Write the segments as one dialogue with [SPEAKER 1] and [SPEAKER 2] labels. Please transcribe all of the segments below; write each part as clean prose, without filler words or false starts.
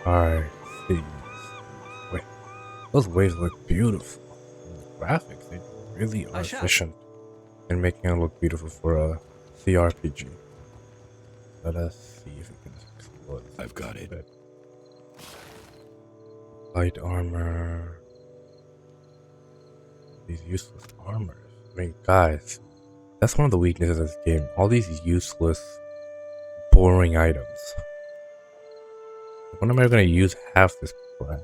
[SPEAKER 1] Alright, see. Wait, those waves look beautiful. The graphics, they really are efficient in making it look beautiful for a CRPG. Let us see if we can explore this.
[SPEAKER 2] I've got it.
[SPEAKER 1] Bit. Light armor. These useless armors. I mean, guys, that's one of the weaknesses of this game. All these useless, boring items. When am I going to use half this crap?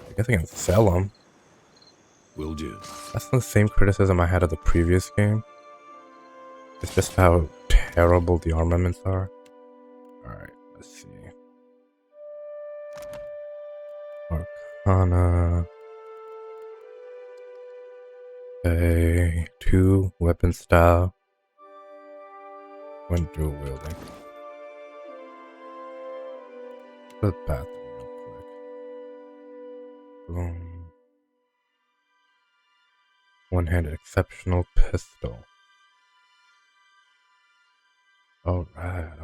[SPEAKER 1] I guess I can sell them.
[SPEAKER 2] Will do.
[SPEAKER 1] That's the same criticism I had of the previous game. It's just how terrible the armaments are. Alright, let's see. Arcana. Okay, 2 weapon style. When dual wielding. The bathroom real quick. Boom. One-handed exceptional pistol. Alright,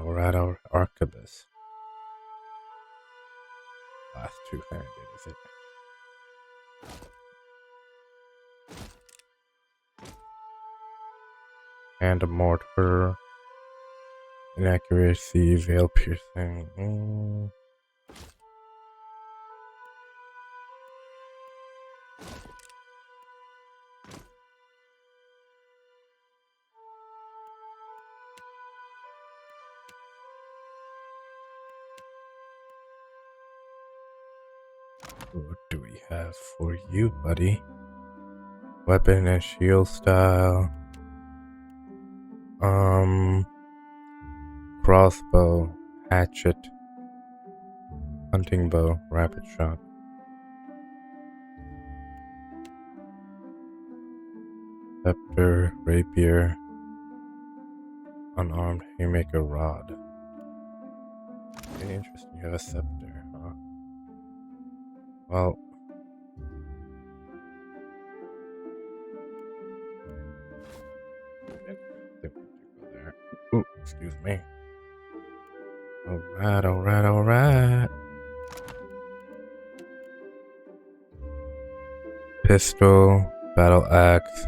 [SPEAKER 1] arquebus. Last two-handed, is it? And a mortar. Inaccuracy, veil piercing. What do we have for you, buddy? Weapon and shield style. Crossbow, hatchet, hunting bow, rapid shot. Scepter, rapier, unarmed haymaker, rod. Very interesting, you have a scepter, huh? Well, ooh, excuse me. Alright. Pistol, battle axe,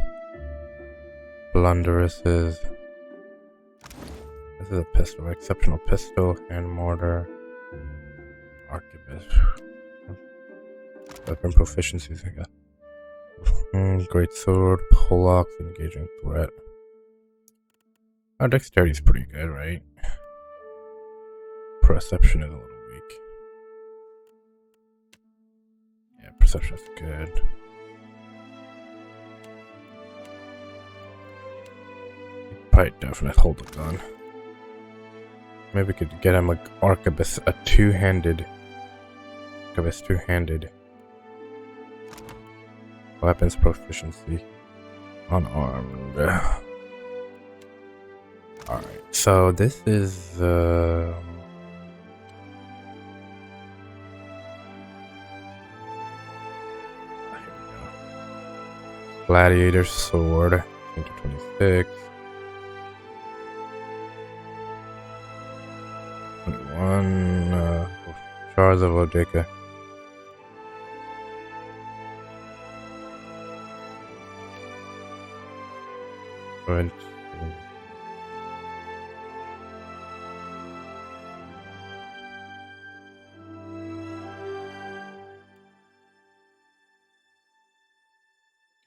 [SPEAKER 1] blunderesses. This is a pistol, exceptional pistol, hand mortar, arquebus. Weapon proficiencies, I guess. Great sword, poleaxe, engaging threat. Our dexterity is pretty good, right? Perception is a little weak. Yeah, perception is good. Probably definitely hold the gun. Maybe we could get him an arquebus, a two-handed. Arquebus two-handed. Weapons proficiency. Unarmed. Alright, so this is here we go. Gladiator sword, 26. 21 shards of EVGA. Right.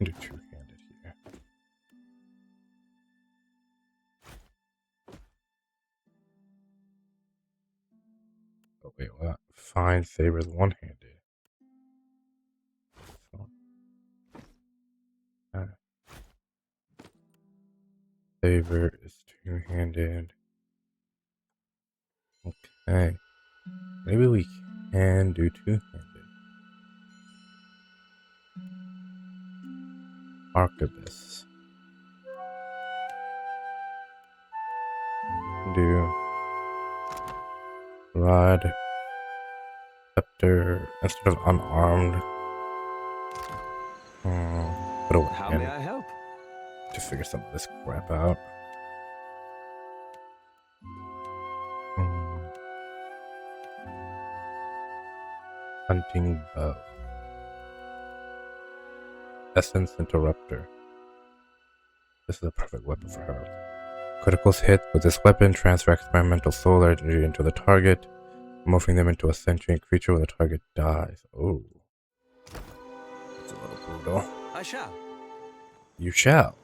[SPEAKER 1] Do two-handed here. Oh wait, what? Fine saber's one-handed. Saber is two-handed. Okay. Maybe we can do two-handed. Arquebus. Do rod, scepter instead of unarmed. Put a
[SPEAKER 3] How may I help?
[SPEAKER 1] To figure some of this crap out. hunting bow. Essence interrupter. This is a perfect weapon for her. Criticals hit with this weapon transfer experimental solar energy into the target, morphing them into a sentient creature when the target dies. Oh, it's a little brutal.
[SPEAKER 3] I shall.
[SPEAKER 1] You shall.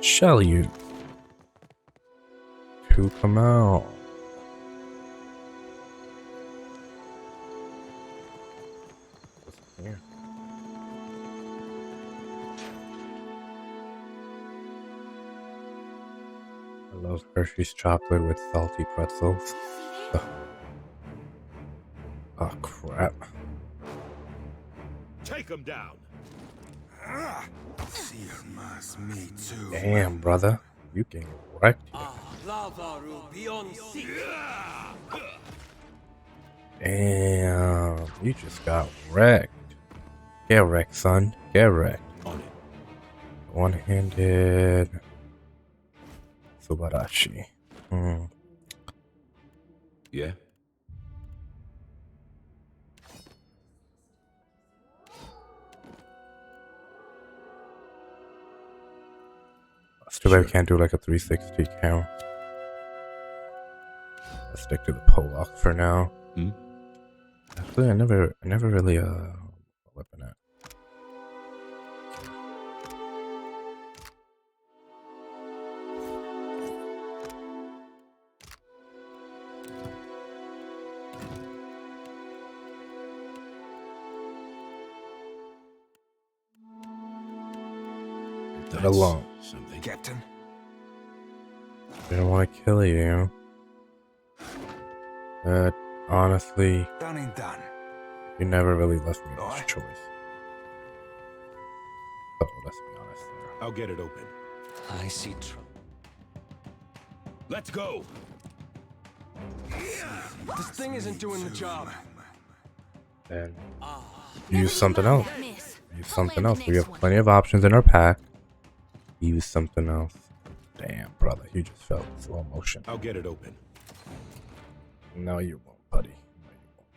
[SPEAKER 1] Shall you? To come out. What's in here? I love Hershey's chocolate with salty pretzels. Ugh. Oh crap.
[SPEAKER 2] Take him down.
[SPEAKER 1] Damn, brother. You getting wrecked here. Damn, you just got wrecked. Get wrecked, son. Get wrecked.
[SPEAKER 2] On it.
[SPEAKER 1] One-handed Subarashi.
[SPEAKER 2] Yeah.
[SPEAKER 1] It's too bad we can't do like a 360 count. Let's stick to the Pollock for now. Actually, I never really weapon it. That alone.
[SPEAKER 2] Something.
[SPEAKER 3] Captain.
[SPEAKER 1] Didn't want to kill you. But honestly,
[SPEAKER 3] Done and done.
[SPEAKER 1] you never really left me much choice. So let's be honest there.
[SPEAKER 2] I'll get it open.
[SPEAKER 3] I see trouble.
[SPEAKER 2] Let's go.
[SPEAKER 3] This thing isn't doing the job.
[SPEAKER 1] Then use something else.
[SPEAKER 4] Miss.
[SPEAKER 1] Use something else. We have plenty of options in our pack. Use something else. Damn, brother, you just felt slow motion.
[SPEAKER 2] I'll get it open.
[SPEAKER 1] No, you won't, buddy. No, you won't.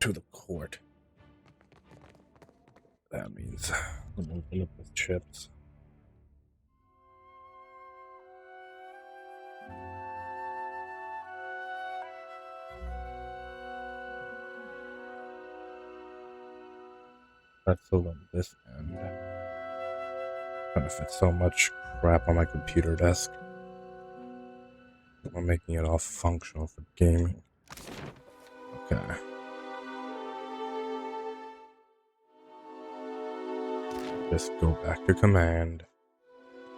[SPEAKER 1] To the court. That means I'm open up with chips. Pretzel on this end. Trying to fit so much crap on my computer desk. I'm making it all functional for gaming. Okay. Just go back to command.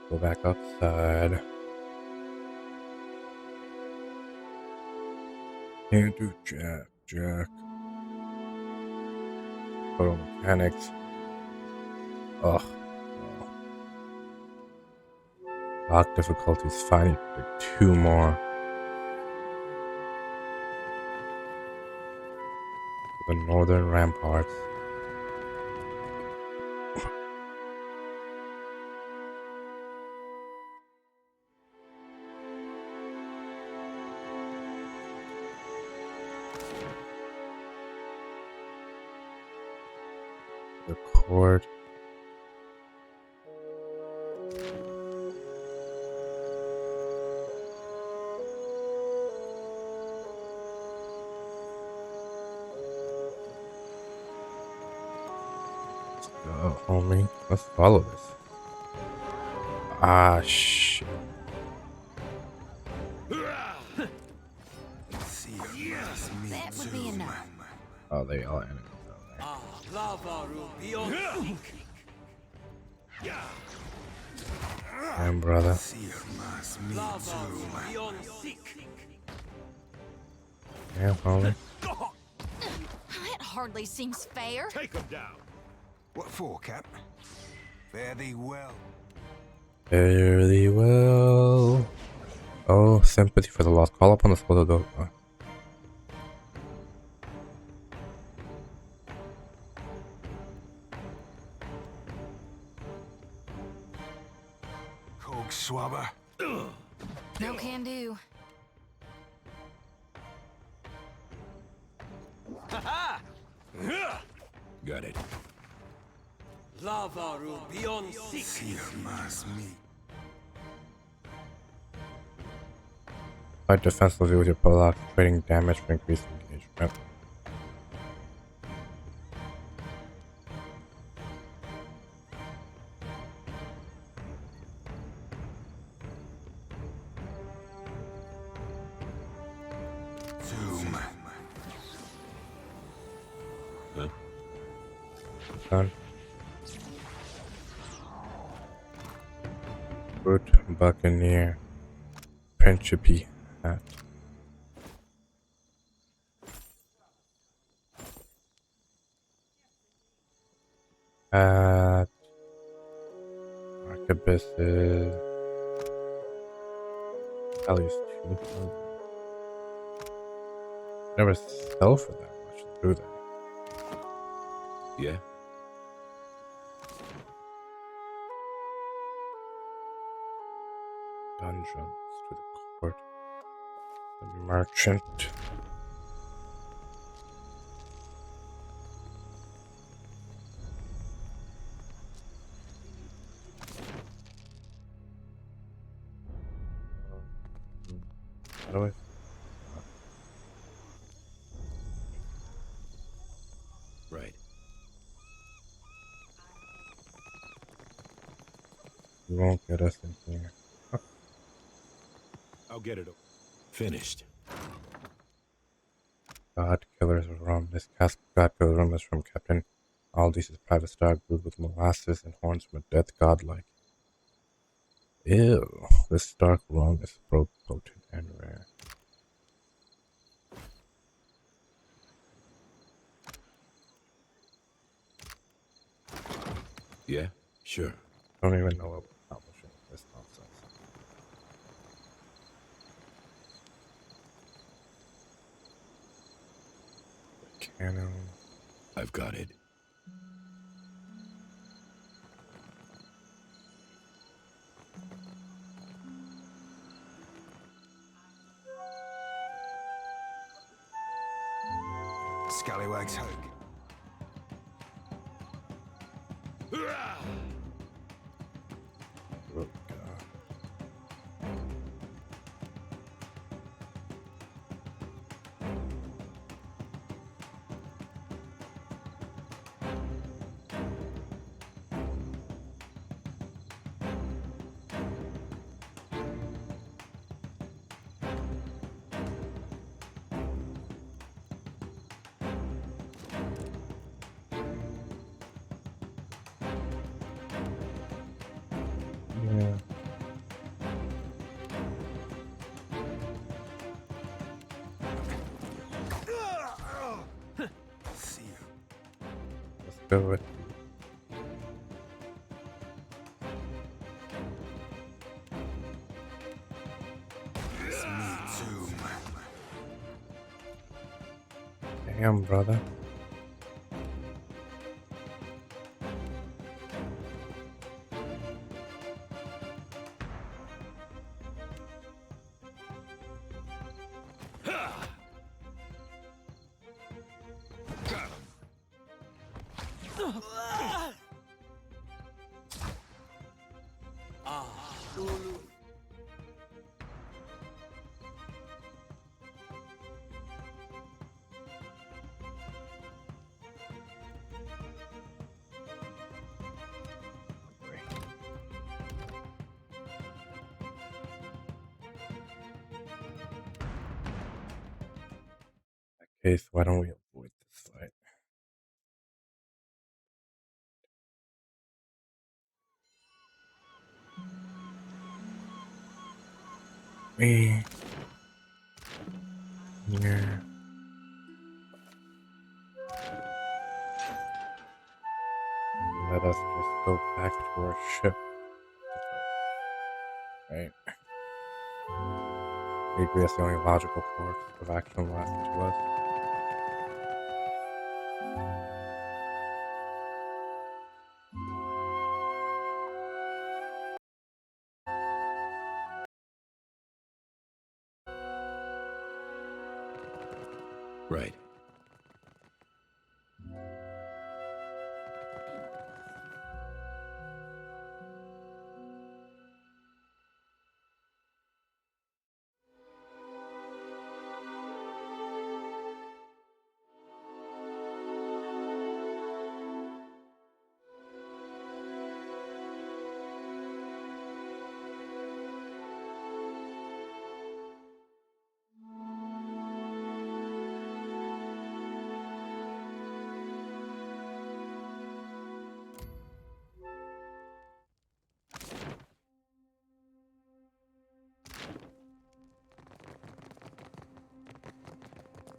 [SPEAKER 1] Go back outside. Can't do jack. Photo mechanics. Ugh. Lock difficulties, finding like 2 more. The northern ramparts. The court. Homie, let's follow this. Ah, shit.
[SPEAKER 4] That would be enough.
[SPEAKER 1] Oh, they all enemies damn, brother. Yeah, homie.
[SPEAKER 4] That hardly seems fair.
[SPEAKER 2] Take him down.
[SPEAKER 3] What for, Cap? Fare thee well.
[SPEAKER 1] Fare thee well. Oh, sympathy for the lost. Call upon the soul of the...
[SPEAKER 3] Cog swabber.
[SPEAKER 4] No can do.
[SPEAKER 2] Got it.
[SPEAKER 5] Lavaru beyond seek.
[SPEAKER 1] Fight defensively with your pullout, trading damage for increased engagement.
[SPEAKER 2] Huh?
[SPEAKER 1] Done. Boot Buccaneer. Principe hat. Hat. Arquebus is at least 200. Never sell for that much, do they?
[SPEAKER 2] Yeah.
[SPEAKER 1] Dungeons to the court. The merchant. How do I?
[SPEAKER 2] Right.
[SPEAKER 1] You won't get us in here.
[SPEAKER 2] I'll get it. Finished.
[SPEAKER 1] God Killer's Rum. This cask of God Killer's Rum is from Captain Aldi's private stock brewed with molasses and horns from a death godlike. Ew. This dark rum is both potent and rare.
[SPEAKER 2] Yeah, sure.
[SPEAKER 1] I don't even know what we're accomplishing with this nonsense. Cannon.
[SPEAKER 2] I've got it.
[SPEAKER 3] Scallywags hook.
[SPEAKER 1] Oh, God. Yeah.
[SPEAKER 3] See you.
[SPEAKER 1] Let's go with
[SPEAKER 3] It's me too, man.
[SPEAKER 1] damn, brother. Okay, so why don't we avoid this fight? Me. Here. Let us just go back to our ship. Right. We agree that's the only logical course of action left to us.
[SPEAKER 2] Right.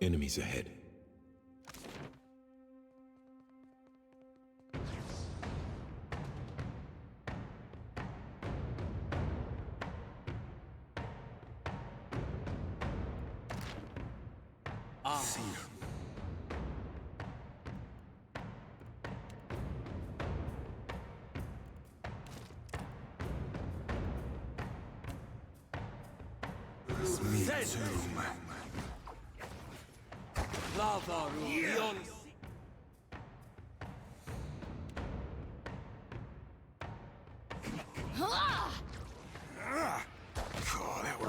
[SPEAKER 2] Enemies ahead.
[SPEAKER 3] See 'em. It's me too, man. God, that were a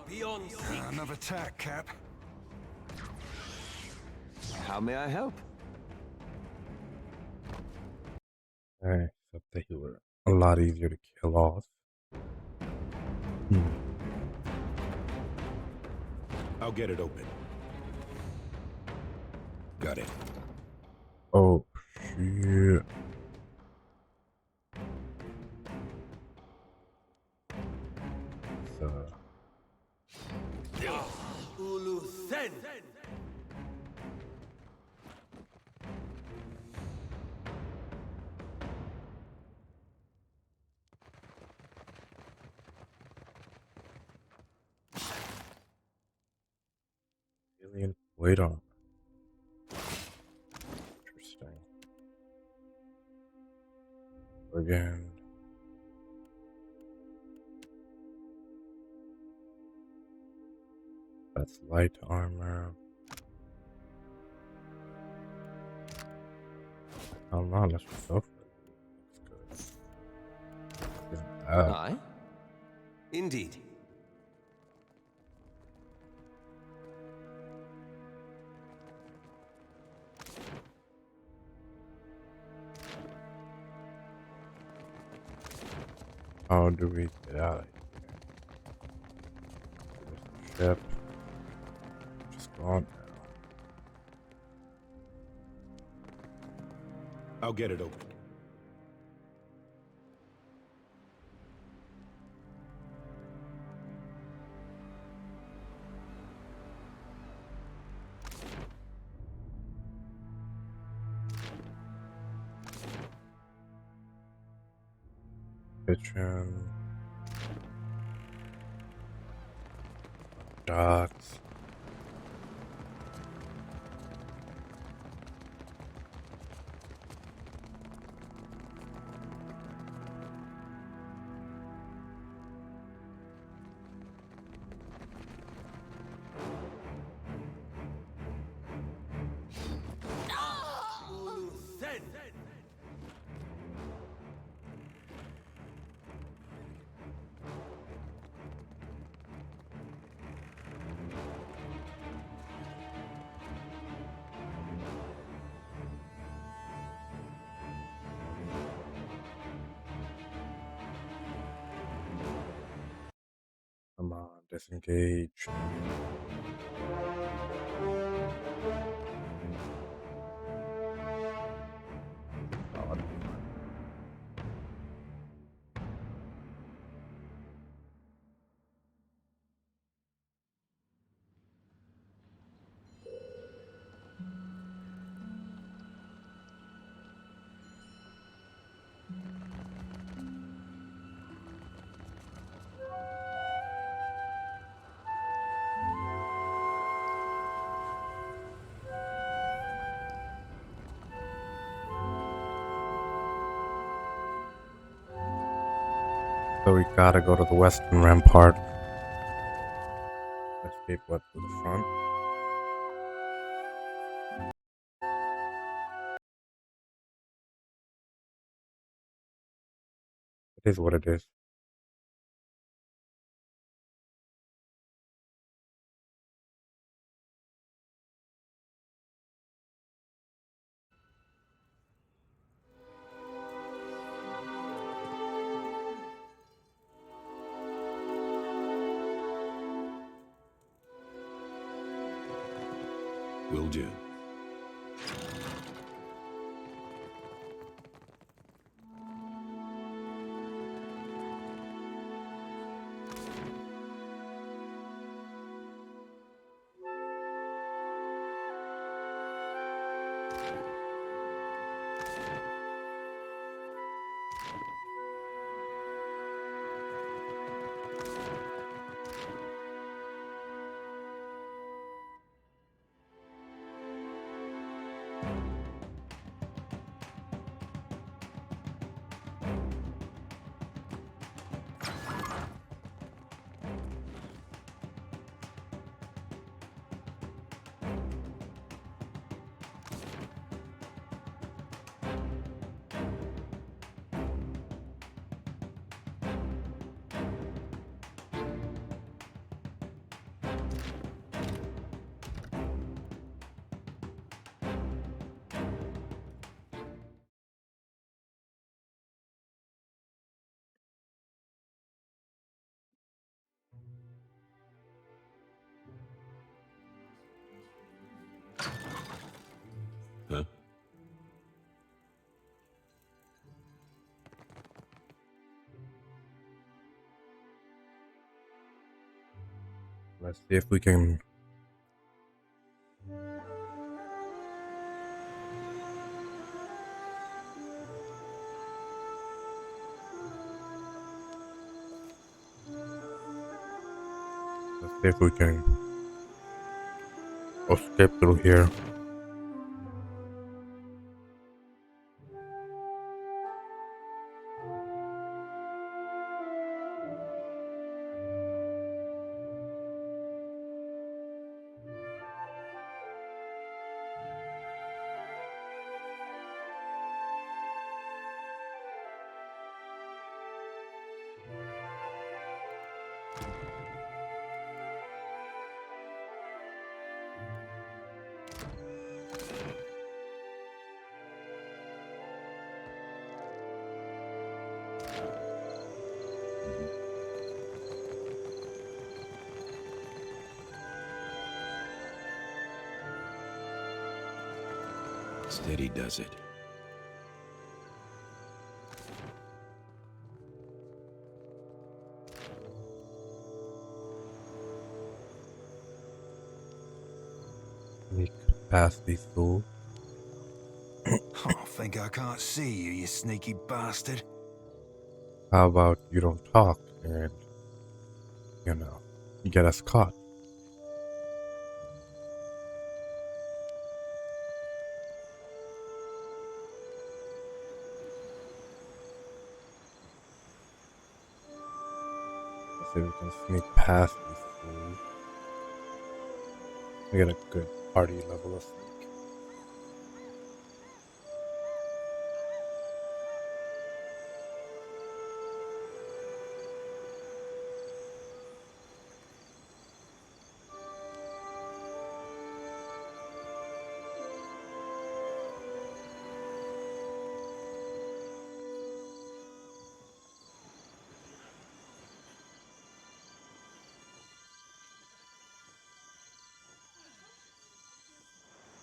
[SPEAKER 3] beaut. Another tack, Cap.
[SPEAKER 5] How may I help?
[SPEAKER 1] Alright, except that you were a lot easier to kill off.
[SPEAKER 2] I'll get it open. Got it.
[SPEAKER 1] Oh, shit. So, alien plate armor. Interesting. Again. That's light armor. I don't know, let's just go for it. Looks good. Isn't bad.
[SPEAKER 5] I? Indeed.
[SPEAKER 1] How do we get out of here? There's the ship. Just gone now.
[SPEAKER 2] I'll get it open.
[SPEAKER 1] Kitchen. Docks. Come on, disengage. God. So we gotta go to the western rampart. Escape what to the front. It is what it is.
[SPEAKER 2] do. Huh?
[SPEAKER 1] Let's see if we can. Let's see if we can escape through here.
[SPEAKER 2] Steady does it.
[SPEAKER 1] Sneak past these fools.
[SPEAKER 3] Oh, think I can't see you, you sneaky bastard.
[SPEAKER 1] How about you don't talk and, you know, get us caught? Let's see if we can sneak past these fools. We get a good party level of sneak.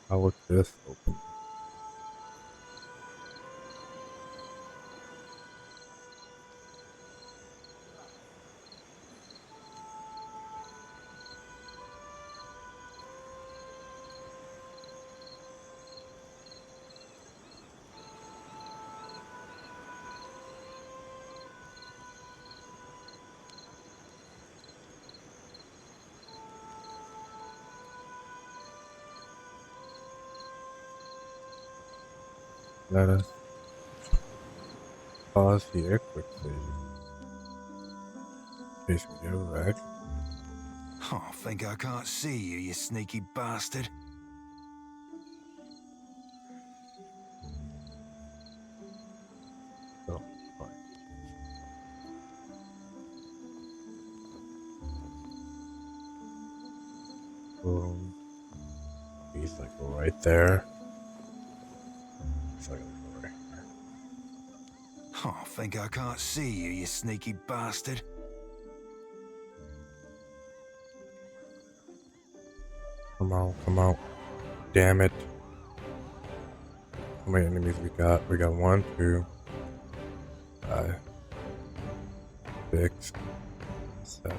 [SPEAKER 1] How would this open? Let us pause here quickly. In case we get wrecked.
[SPEAKER 3] Oh, think I can't see you, you sneaky bastard.
[SPEAKER 1] Oh, fine. Boom. He's like right there. He's like right here.
[SPEAKER 3] Oh, think I can't see you, you sneaky bastard.
[SPEAKER 1] Come on, come on. damn it. How many enemies we got? We got 1, 2, 5, 6, 7.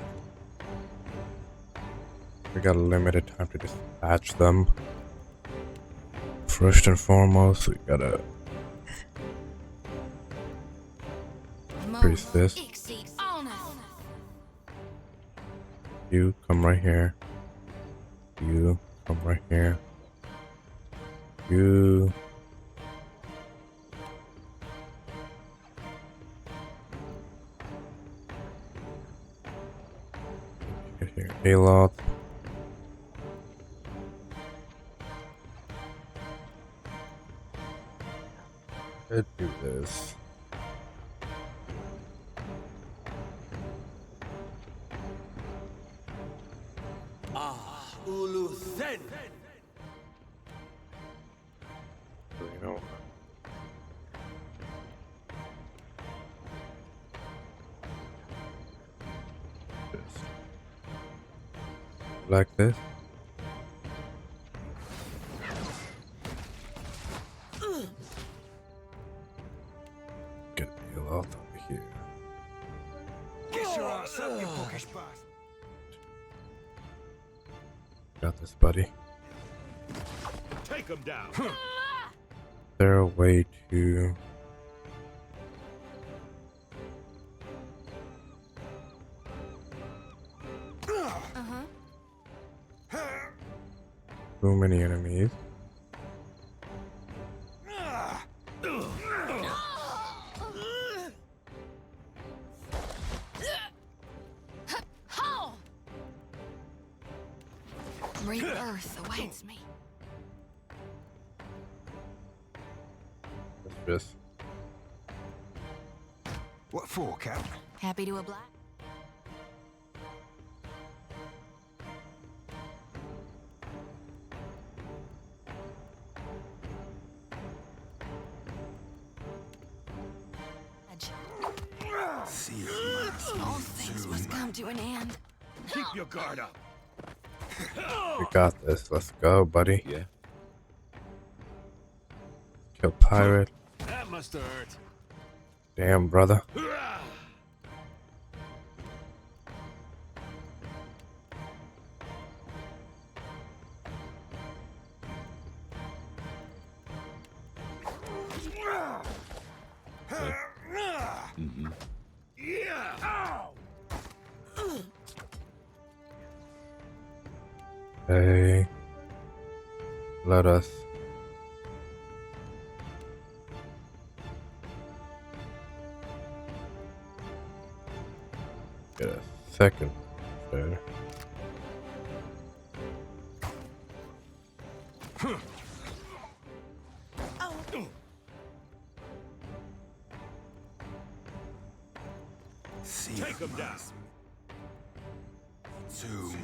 [SPEAKER 1] We got a limited time to dispatch them. First and foremost, we gotta increase this. You come right here. You come right here. You. Get here. A lot. Let's do this. You know. Just like this. Get a lot over here.
[SPEAKER 3] Get your ass up, you bookish bastard.
[SPEAKER 1] Got this, buddy.
[SPEAKER 2] Take him down.
[SPEAKER 1] Is there a way to too many enemies?
[SPEAKER 4] Rebirth awaits me.
[SPEAKER 1] Let's just
[SPEAKER 3] What for, Cap?
[SPEAKER 4] Happy to oblige.
[SPEAKER 3] See you.
[SPEAKER 4] All things must come to an end.
[SPEAKER 2] Keep your guard up.
[SPEAKER 1] we got this. Let's go, buddy.
[SPEAKER 2] Yeah.
[SPEAKER 1] Kill pirate.
[SPEAKER 2] That must hurt.
[SPEAKER 1] Damn, brother. Hey, let us get a second there.
[SPEAKER 3] See
[SPEAKER 2] Take him down.
[SPEAKER 3] Zoom.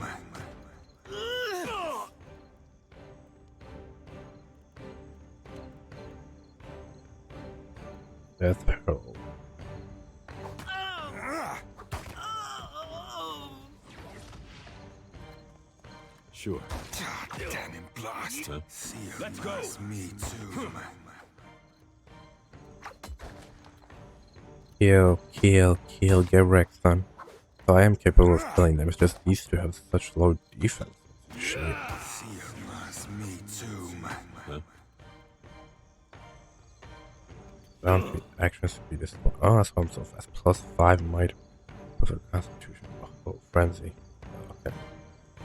[SPEAKER 1] Death Herald.
[SPEAKER 2] Sure.
[SPEAKER 3] God damn him, blast.
[SPEAKER 2] Huh?
[SPEAKER 3] See you.
[SPEAKER 2] Let's go.
[SPEAKER 3] Me too.
[SPEAKER 1] Kill, get wrecked, son. So I am capable of killing them, it's just these two have such low defense. Shit.
[SPEAKER 3] See you. Me too.
[SPEAKER 2] Huh?
[SPEAKER 1] Bounty action speed is oh, that's why I'm so fast. +5 might, plus constitution. Oh, frenzy. Okay.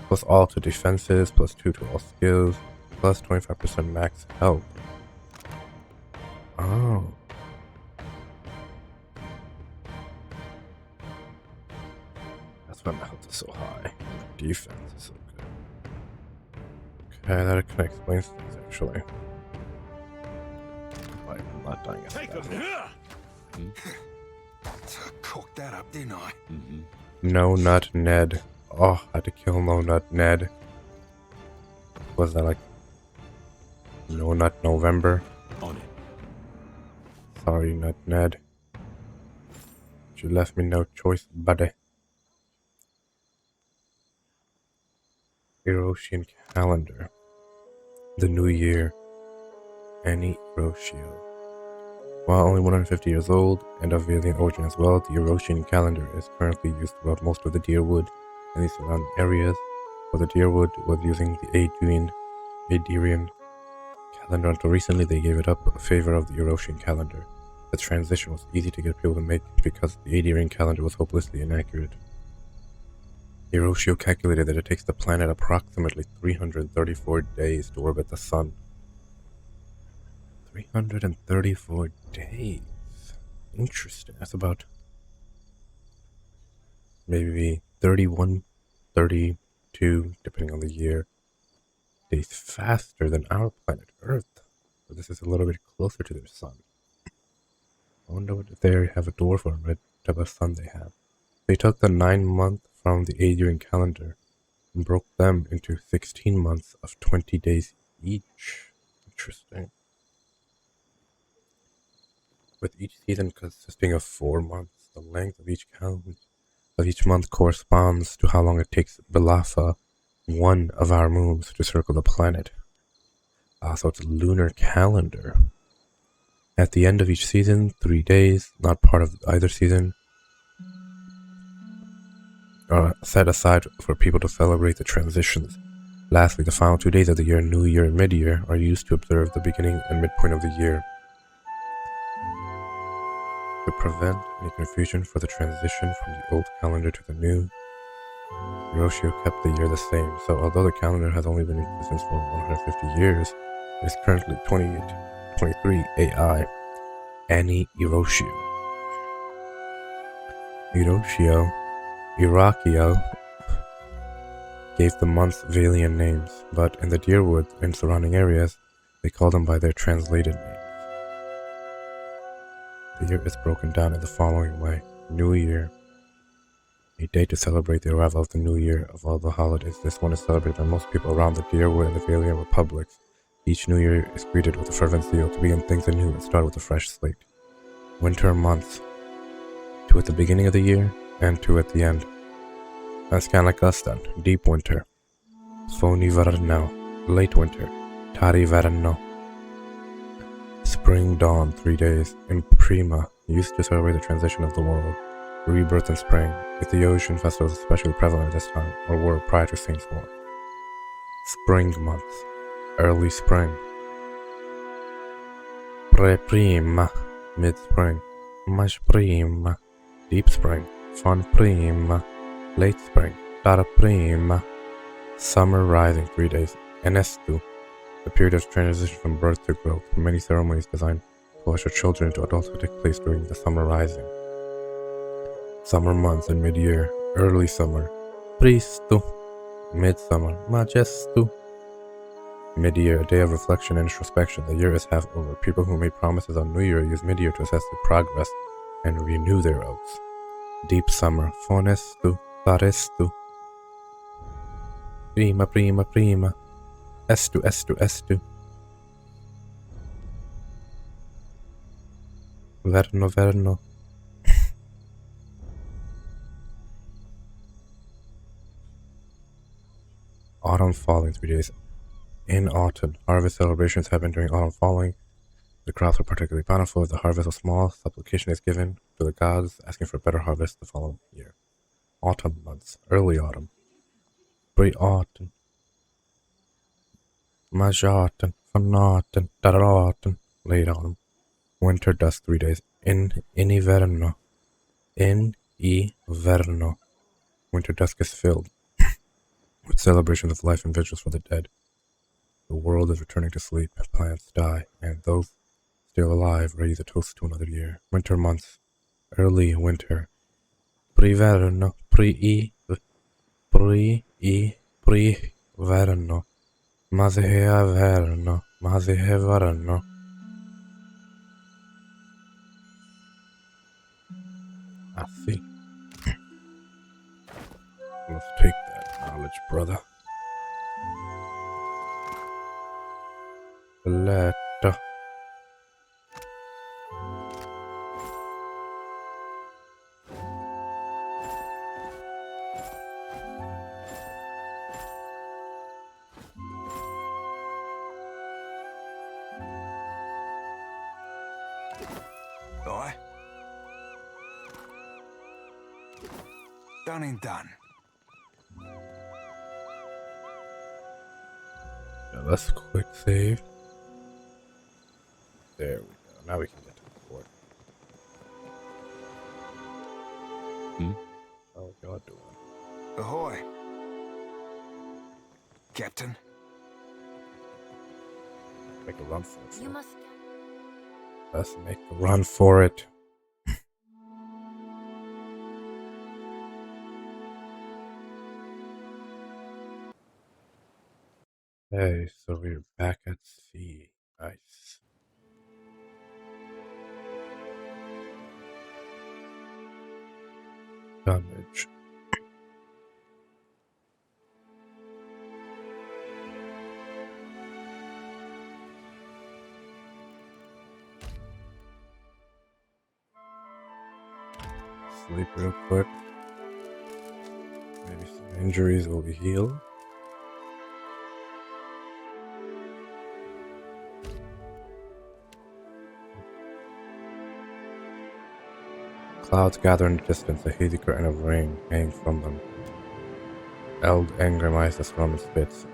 [SPEAKER 1] Plus all to defenses, +2 to all skills, plus 25% max health. Oh. That's why my health is so high. My defense is so good. Okay, that can explain things actually. I'm not dying as
[SPEAKER 2] Take
[SPEAKER 1] fast.
[SPEAKER 2] him down.
[SPEAKER 3] Cooked that up, didn't I?
[SPEAKER 1] No Nut Ned. Oh, I had to kill No Nut Ned. Was that like No Nut November?
[SPEAKER 2] On it.
[SPEAKER 1] Sorry, Nut Ned. You left me no choice, buddy. Eurasian calendar. The New Year, Any Hiroshio. While only 150 years old and of alien origin as well, the Eurasian calendar is currently used throughout most of the Deerwood and the surrounding areas. For the Deerwood was using the Adrian calendar until recently. They gave it up in favor of the Eurasian calendar. The transition was easy to get people to make because the Adrian calendar was hopelessly inaccurate. Hiroshio calculated that it takes the planet approximately 334 days to orbit the sun. 334 days. Interesting. That's about maybe 31, 32, depending on the year, days faster than our planet Earth. So this is a little bit closer to their sun. I wonder if they have a dwarf or what type of sun they have. They took the 9 months from the Adrian calendar and broke them into 16 months of 20 days each. Interesting. With each season consisting of 4 months, the length of each month corresponds to how long it takes Bilafa, one of our moons, to circle the planet. So it's a lunar calendar. At the end of each season, 3 days, not part of either season, are set aside for people to celebrate the transitions. Lastly, the final 2 days of the year, New Year and Mid-Year, are used to observe the beginning and midpoint of the year. To prevent any confusion for the transition from the old calendar to the new, Hiroshio kept the year the same, so although the calendar has only been in existence for 150 years, it is currently 2023 AI, Any Hiroshio. Hiroshio gave the months Valian names, but in the Deerwood and surrounding areas, they call them by their translated names. The year is broken down in the following way. New Year, a day to celebrate the arrival of the New Year of all the holidays. This one is celebrated by most people around the Deerwood and the Valian republics. Each New Year is greeted with a fervent zeal to begin things anew and start with a fresh slate. Winter months, 2 at the beginning of the year and 2 at the end. That's kind of like us then. Deep winter, Foni Varno. Late winter, Tari Varno. Spring dawn, 3 days. Imprima, used to celebrate the transition of the world. Rebirth in spring. Ethiopian festivals especially prevalent at this time, or were prior to Saints' War. Spring months. Early spring. Pre-prima. Mid-spring. Mais prima. Deep spring. Fun prima. Late spring. Tara prima. Summer rising, 3 days. Enestu. The period of transition from birth to growth. Many ceremonies designed to usher children into adulthood take place during the summer rising. Summer months and mid-year. Early summer. Pristu. Midsummer. Majestu. Mid-year, a day of reflection and introspection. The year is half over. People who made promises on New Year use mid-year to assess their progress and renew their oaths. Deep summer. Fonestu. Parestu. Prima, prima, prima. Estu, estu, estu. Verno, verno. Autumn falling, 3 days. In autumn, harvest celebrations happen during autumn falling. The crops are particularly bountiful. If the harvest was small, supplication is given to the gods, asking for a better harvest the following year. Autumn months, early autumn. Pre-autumn. Maj-autumn, fun-autumn, dar-autumn, late autumn. Winter dusk, 3 days. In inverno. In inverno. Winter dusk is filled with celebrations of life and vigils for the dead. The world is returning to sleep, plants die, and those still alive raise a toast to another year. Winter months. Early winter. Priverno. Priverno. Maziheverno. Maziheverno. I see. Let's take that knowledge, brother. Letter.
[SPEAKER 3] Aye. Done and done.
[SPEAKER 1] Yeah, let's quick save. There we go. Now we can get to the port. How y'all doing?
[SPEAKER 3] Ahoy. Captain.
[SPEAKER 1] Make a run for it.
[SPEAKER 4] You must.
[SPEAKER 1] Let's make a run for it. Hey, so we're back at sea. Nice. Dunnage. Sleep real quick. Maybe some injuries will be healed. Clouds gather in the distance, a hazy curtain of rain hangs from them. Eld anger eyes the storm and spits.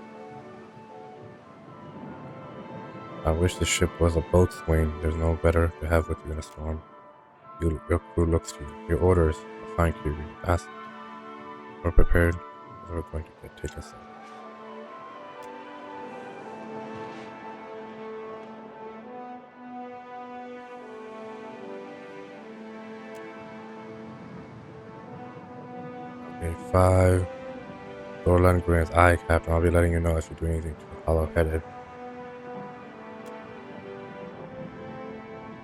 [SPEAKER 1] I wish the ship was a boatswain. There's no better to have with you in a storm. Your crew looks to you. Your orders assigned to you. Asked. We're prepared. We're going to take us out. Okay, 5. Dorland grins. Aye, Captain. I'll be letting you know if you do anything to the hollow-headed.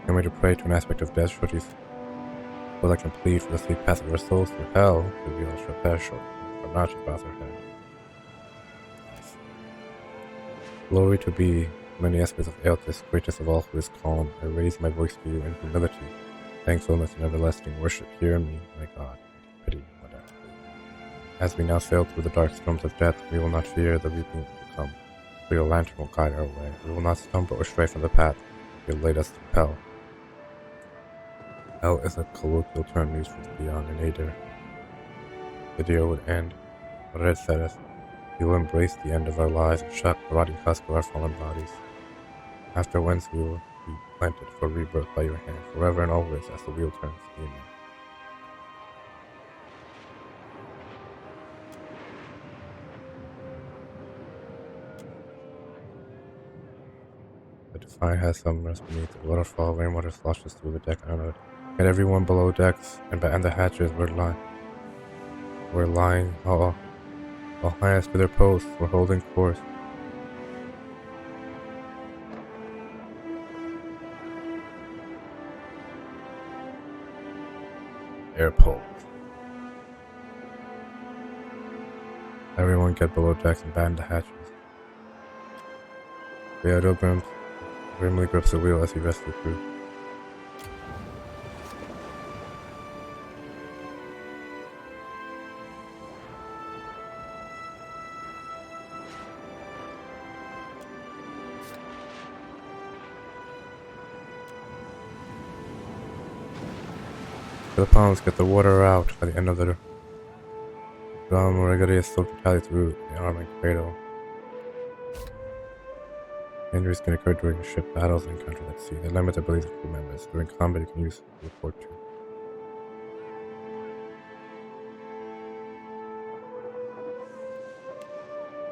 [SPEAKER 1] You're made to pray to an aspect of death, should you so that can plead for the sweet path of your souls through hell, to be all shall perish short, but not your path or head. Glory to be many aspects of Eotis, greatest of all who is calm. I raise my voice to you in humility, thankfulness, and everlasting worship. Hear me, my God, pity what I do. As we now sail through the dark storms of death, we will not fear the reaping to come, for your lantern will guide our way. We will not stumble or stray from the path you have laid us to hell. Hell is a colloquial term used for beyond an Ader. The deer would end. Red saith, we will embrace the end of our lives and shock the rotting husk of our fallen bodies. After whence we will be planted for rebirth by your hand, forever and always as the wheel turns. Amen. The Defiant has some rest beneath the waterfall. Rainwater sloshes through the deck under it. Get everyone below decks and the hatches. We're lying. All hands to their posts. We're holding course. Airport. Everyone get below decks and batten the hatches. Beato grimly grips the wheel as he rests the crew. The pounds get the water out by the end of the drum. Reggae is soaked entirely through the arm and cradle. Injuries can occur during ship battles and encounter at sea. They limit the abilities of crew members. During combat, you can use report to.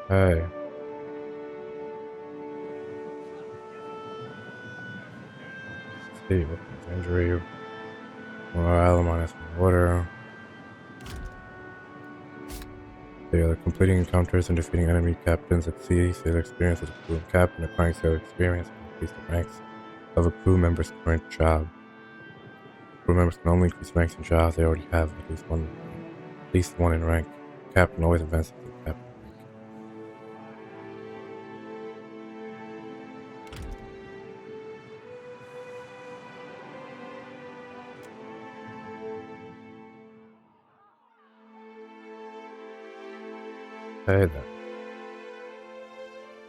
[SPEAKER 1] Hey. Let's see, what injury? Morale minus water. Sailor completing encounters and defeating enemy captains at sea. Sailor experience as a crew and captain. Acquiring sailor experience can increase the ranks of a crew member's current job. Crew members can only increase ranks in jobs they already have at least one in rank. Captain always advances to captain rank. Hey there.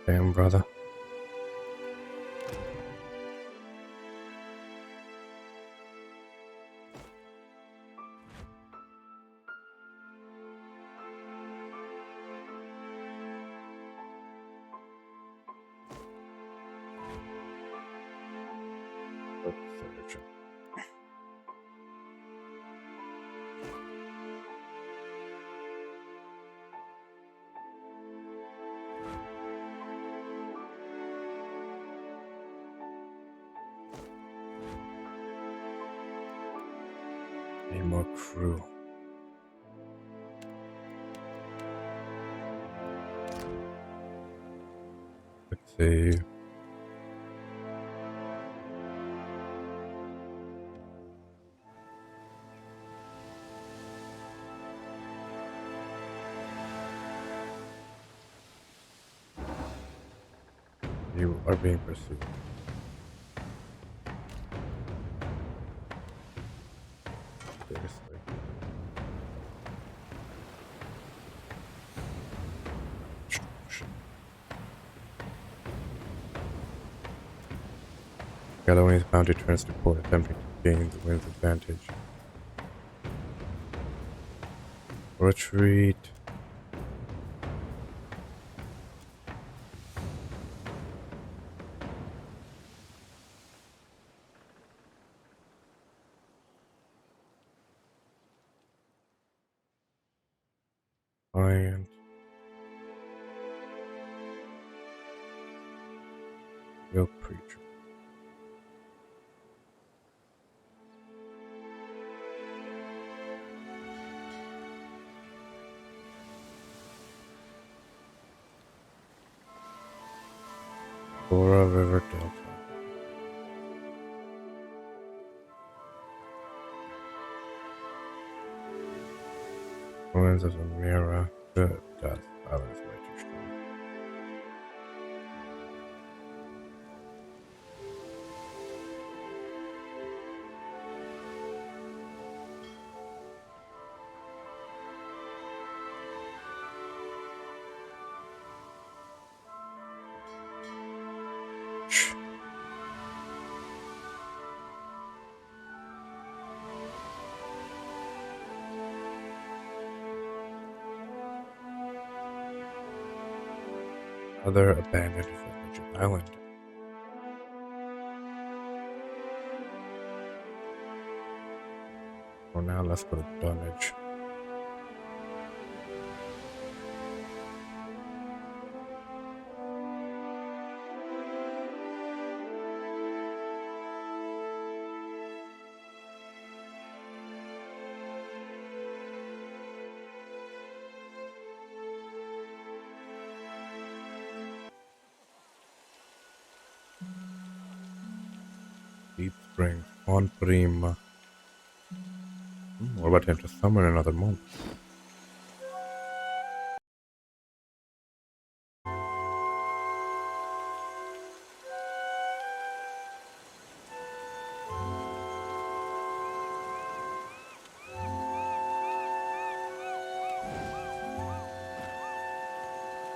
[SPEAKER 1] Damn, brother. Surge. Need more crew. Let's see. You are being pursued. Seriously. Galloway's bounty turns to port, attempting to gain the wind's advantage. Retreat. Client. Yo, preacher. Bora River Delta. Ruins of a mirror. Good God, that is way too strong. Other abandoned village and island. For now, let's go to Dunnage. Deep Spring, on Prima. We're about to enter summer in another month.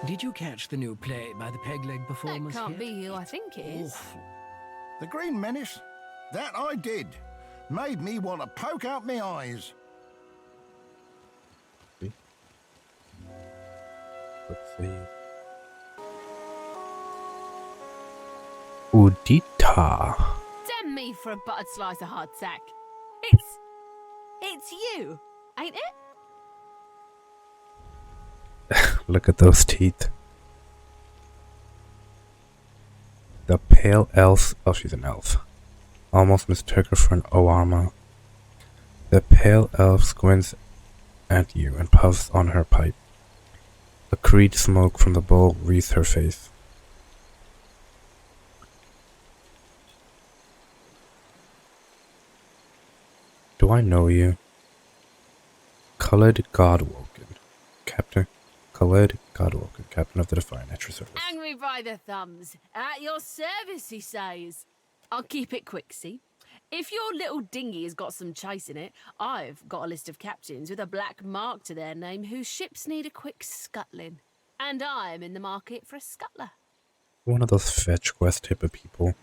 [SPEAKER 6] Did you catch the new play by the Peg Leg
[SPEAKER 4] That
[SPEAKER 6] performers
[SPEAKER 4] can't
[SPEAKER 6] yet?
[SPEAKER 4] be who I think it is.
[SPEAKER 6] Awful.
[SPEAKER 7] The Green Menace? That I did. Made me want to poke out my eyes.
[SPEAKER 1] Let's see. Udita.
[SPEAKER 4] Damn me for a buttered slice of hardtack. It's you, ain't it?
[SPEAKER 1] Look at those teeth. The pale elf. Oh, she's an elf. Almost mistook her for an Oama. The pale elf squints at you and puffs on her pipe. A creed smoke from the bowl wreathes her face. Do I know you? Khaled Godwoken, Captain. Khaled Godwoken, Captain of the Defiant at your service.
[SPEAKER 4] Angry by the thumbs. At your service, he says. I'll keep it quick, see? If your little dinghy has got some chase in it, I've got a list of captains with a black mark to their name whose ships need a quick scuttling. And I'm in the market for a scuttler.
[SPEAKER 1] One of those fetch quest type of people,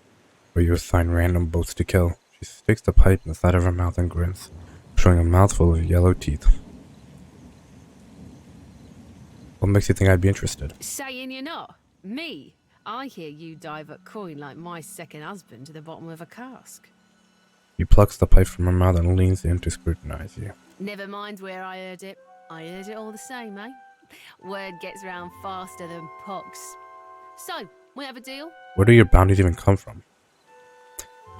[SPEAKER 1] where you assign random boats to kill. She sticks the pipe in the side of her mouth and grins, showing a mouthful of yellow teeth. What makes you think I'd be interested?
[SPEAKER 4] Saying you're not? Me? I hear you dive at coin like my second husband to the bottom of a cask.
[SPEAKER 1] He plucks the pipe from her mouth and leans in to scrutinize you.
[SPEAKER 4] Never mind where I heard it. I heard it all the same, eh? Word gets round faster than pox. So, we have a deal?
[SPEAKER 1] Where do your bounties even come from?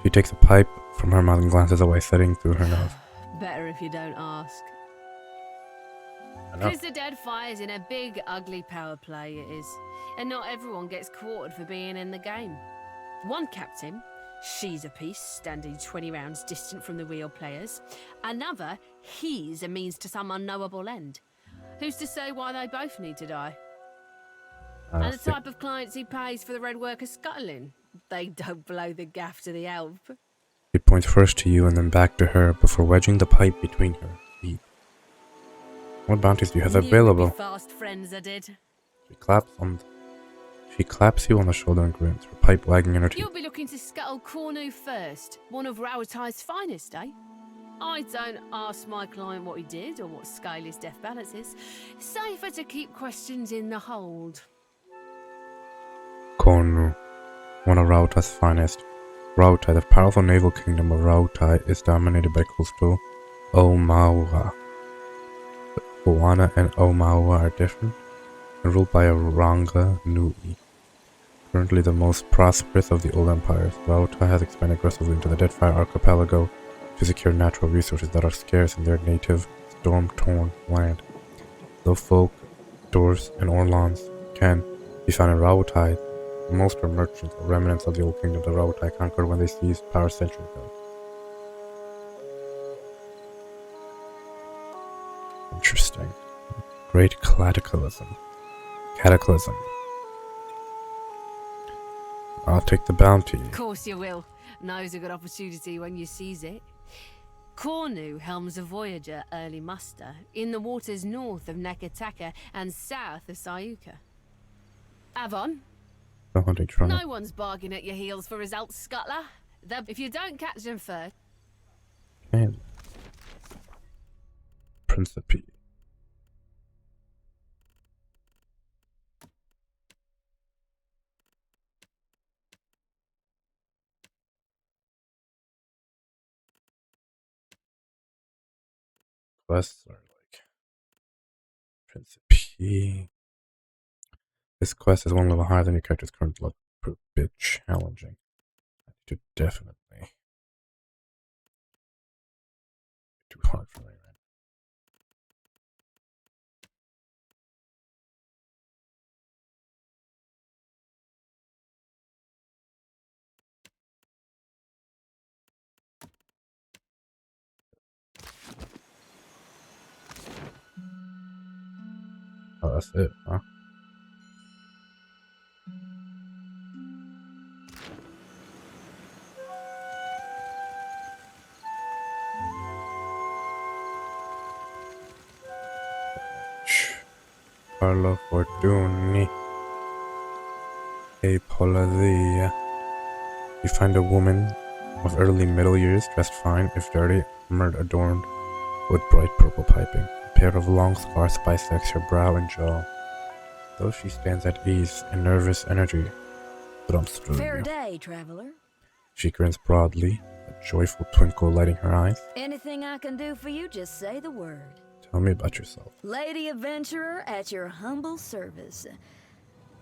[SPEAKER 1] She takes a pipe from her mouth and glances away, setting through her nose.
[SPEAKER 4] Better if you don't ask.
[SPEAKER 1] I know.
[SPEAKER 4] Because the Deadfire's in a big, ugly power play, it is. And not everyone gets quartered for being in the game. One captain, she's a piece, standing 20 rounds distant from the real players. Another, he's a means to some unknowable end. Who's to say why they both need to die? And the type of clients he pays for the red worker scuttling. They don't blow the gaff to the elf.
[SPEAKER 1] He points first to you and then back to her before wedging the pipe between her feet. What bounties do you have available?
[SPEAKER 4] Fast friends, I did.
[SPEAKER 1] She claps you on the shoulder and grins, her pipe wagging in her teeth.
[SPEAKER 4] You'll be looking to scuttle Cornu first, one of Rowatai's finest, eh? I don't ask my client what he did or what scale his death balance is. Safer to keep questions in the hold.
[SPEAKER 1] Cornu, one of Rowatai's finest. Rowattai, the powerful naval kingdom of Rowattai, is dominated by coastal Omaua. Oana and Omaua are different and ruled by a Ranga Nui. Currently the most prosperous of the old empires, Rowattai has expanded aggressively into the Deadfire archipelago to secure natural resources that are scarce in their native, storm-torn land. Though folk, Dors, and Orlons can be found in Rowattai, most are merchants or remnants of the old kingdom that Rowattai conquered when they seized power centuries ago. Interesting. Great cataclysm. I'll take the bounty.
[SPEAKER 4] Of course you will. Knows a good opportunity when you seize it. Cornu helms a Voyager early muster in the waters north of Nakataka and south of Sayuka. Avon, no one's bargaining at your heels for results, Scuttler. If you don't catch them first.
[SPEAKER 1] And Principe. Quests are like Principe. This quest is one level higher than your character's current level. A bit challenging. I need to definitely. Too hard for me, right? Oh, that's it, huh? Parlo Fortuni. A Polazia. You find a woman of early middle years, dressed fine, if dirty, armored adorned with bright purple piping. A pair of long scars bisects her brow and jaw. Though she stands at ease in nervous energy, thrumps through
[SPEAKER 8] Fair
[SPEAKER 1] you.
[SPEAKER 8] day, traveler.
[SPEAKER 1] She grins broadly, a joyful twinkle lighting her eyes.
[SPEAKER 8] Anything I can do for you, just say the word.
[SPEAKER 1] Tell me about yourself.
[SPEAKER 8] Lady adventurer at your humble service.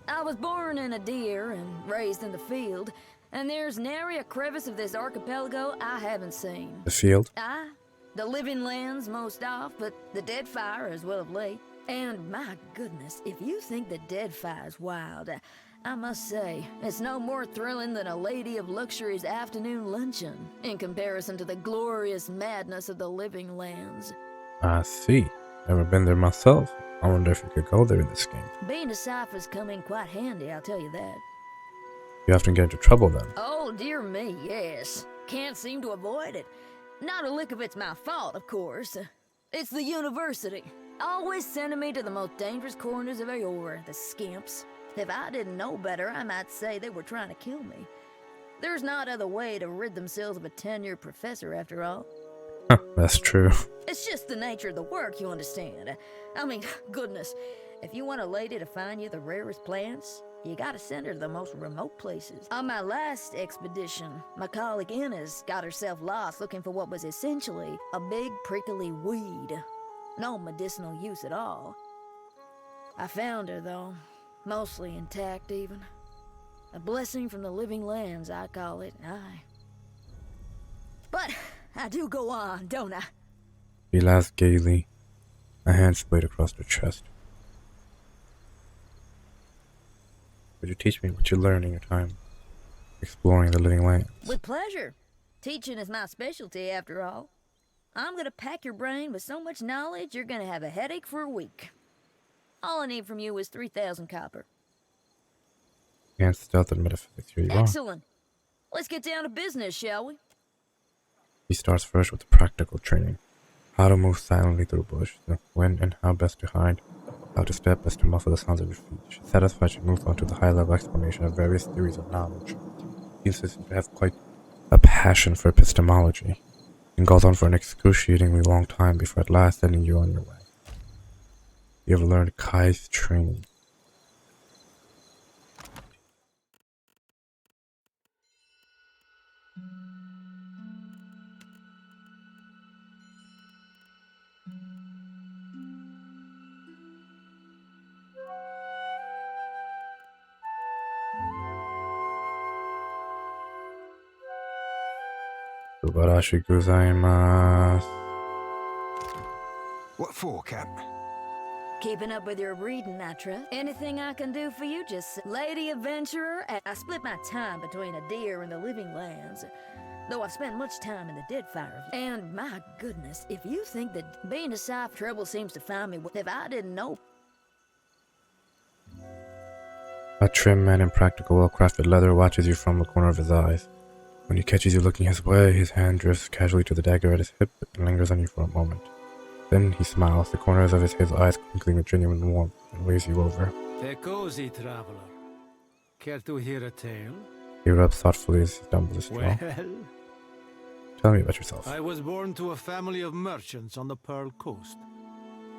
[SPEAKER 8] I was born in a deer and raised in the field, and there's nary a crevice of this archipelago I haven't seen.
[SPEAKER 1] The field?
[SPEAKER 8] Aye, the living lands most off, but the Deadfire as well of late. And my goodness, if you think the Deadfire's wild, I must say, it's no more thrilling than a lady of luxury's afternoon luncheon in comparison to the glorious madness of the living lands.
[SPEAKER 1] I see. Never been there myself. I wonder if you could go there in this game.
[SPEAKER 8] Being a cipher's come in quite handy, I'll tell you that.
[SPEAKER 1] You often get into trouble then.
[SPEAKER 8] Oh, dear me, yes. Can't seem to avoid it. Not a lick of it's my fault, of course. It's the university. Always sending me to the most dangerous corners of Aora, the skimps. If I didn't know better, I might say they were trying to kill me. There's not other way to rid themselves of a tenured professor, after all.
[SPEAKER 1] Huh, that's true.
[SPEAKER 8] It's just the nature of the work, you understand. I mean, goodness, if you want a lady to find you the rarest plants, you gotta send her to the most remote places. On my last expedition, my colleague Inez got herself lost looking for what was essentially a big prickly weed. No medicinal use at all. I found her, though, mostly intact even. A blessing from the living lands, I call it, aye. But I do go on, don't I?
[SPEAKER 1] She laughs gaily, a hand splayed across her chest. Would you teach me what you learned in your time exploring the living lands?
[SPEAKER 8] With pleasure. Teaching is my specialty, after all. I'm gonna pack your brain with so much knowledge you're gonna have a headache for a week. All I need from you is 3,000 copper.
[SPEAKER 1] Against stealth and metaphysics, here you are.
[SPEAKER 8] Excellent. Let's get down to business, shall we?
[SPEAKER 1] He starts first with the practical training. How to move silently through bush, when and how best to hide, how to step best to muffle the sounds of your feet. She's satisfied she moves on to the high-level explanation of various theories of knowledge. He seems to have quite a passion for epistemology, and goes on for an excruciatingly long time before at last sending you on your way. You have learned Kai's training. Subarashi gozaimasu.
[SPEAKER 3] What for, Cap?
[SPEAKER 8] Keeping up with your reading, I trust. Anything I can do for you, just lady adventurer. I split my time between a deer and the living lands, though I've spent much time in the Deadfire. And my goodness, if you think that being a scythe trouble seems to find me, if I didn't know.
[SPEAKER 1] A trim man in practical, well-crafted leather watches you from the corner of his eyes. When he catches you looking his way, his hand drifts casually to the dagger at his hip and lingers on you for a moment. Then he smiles, the corners of his hazel eyes twinkling with genuine warmth, and waves you over.
[SPEAKER 6] Take cozy, traveler. Care to hear a tale?
[SPEAKER 1] He rubs thoughtfully as he stumbles his straw.
[SPEAKER 6] Well,
[SPEAKER 1] Tell me about yourself.
[SPEAKER 6] I was born to a family of merchants on the Pearl Coast.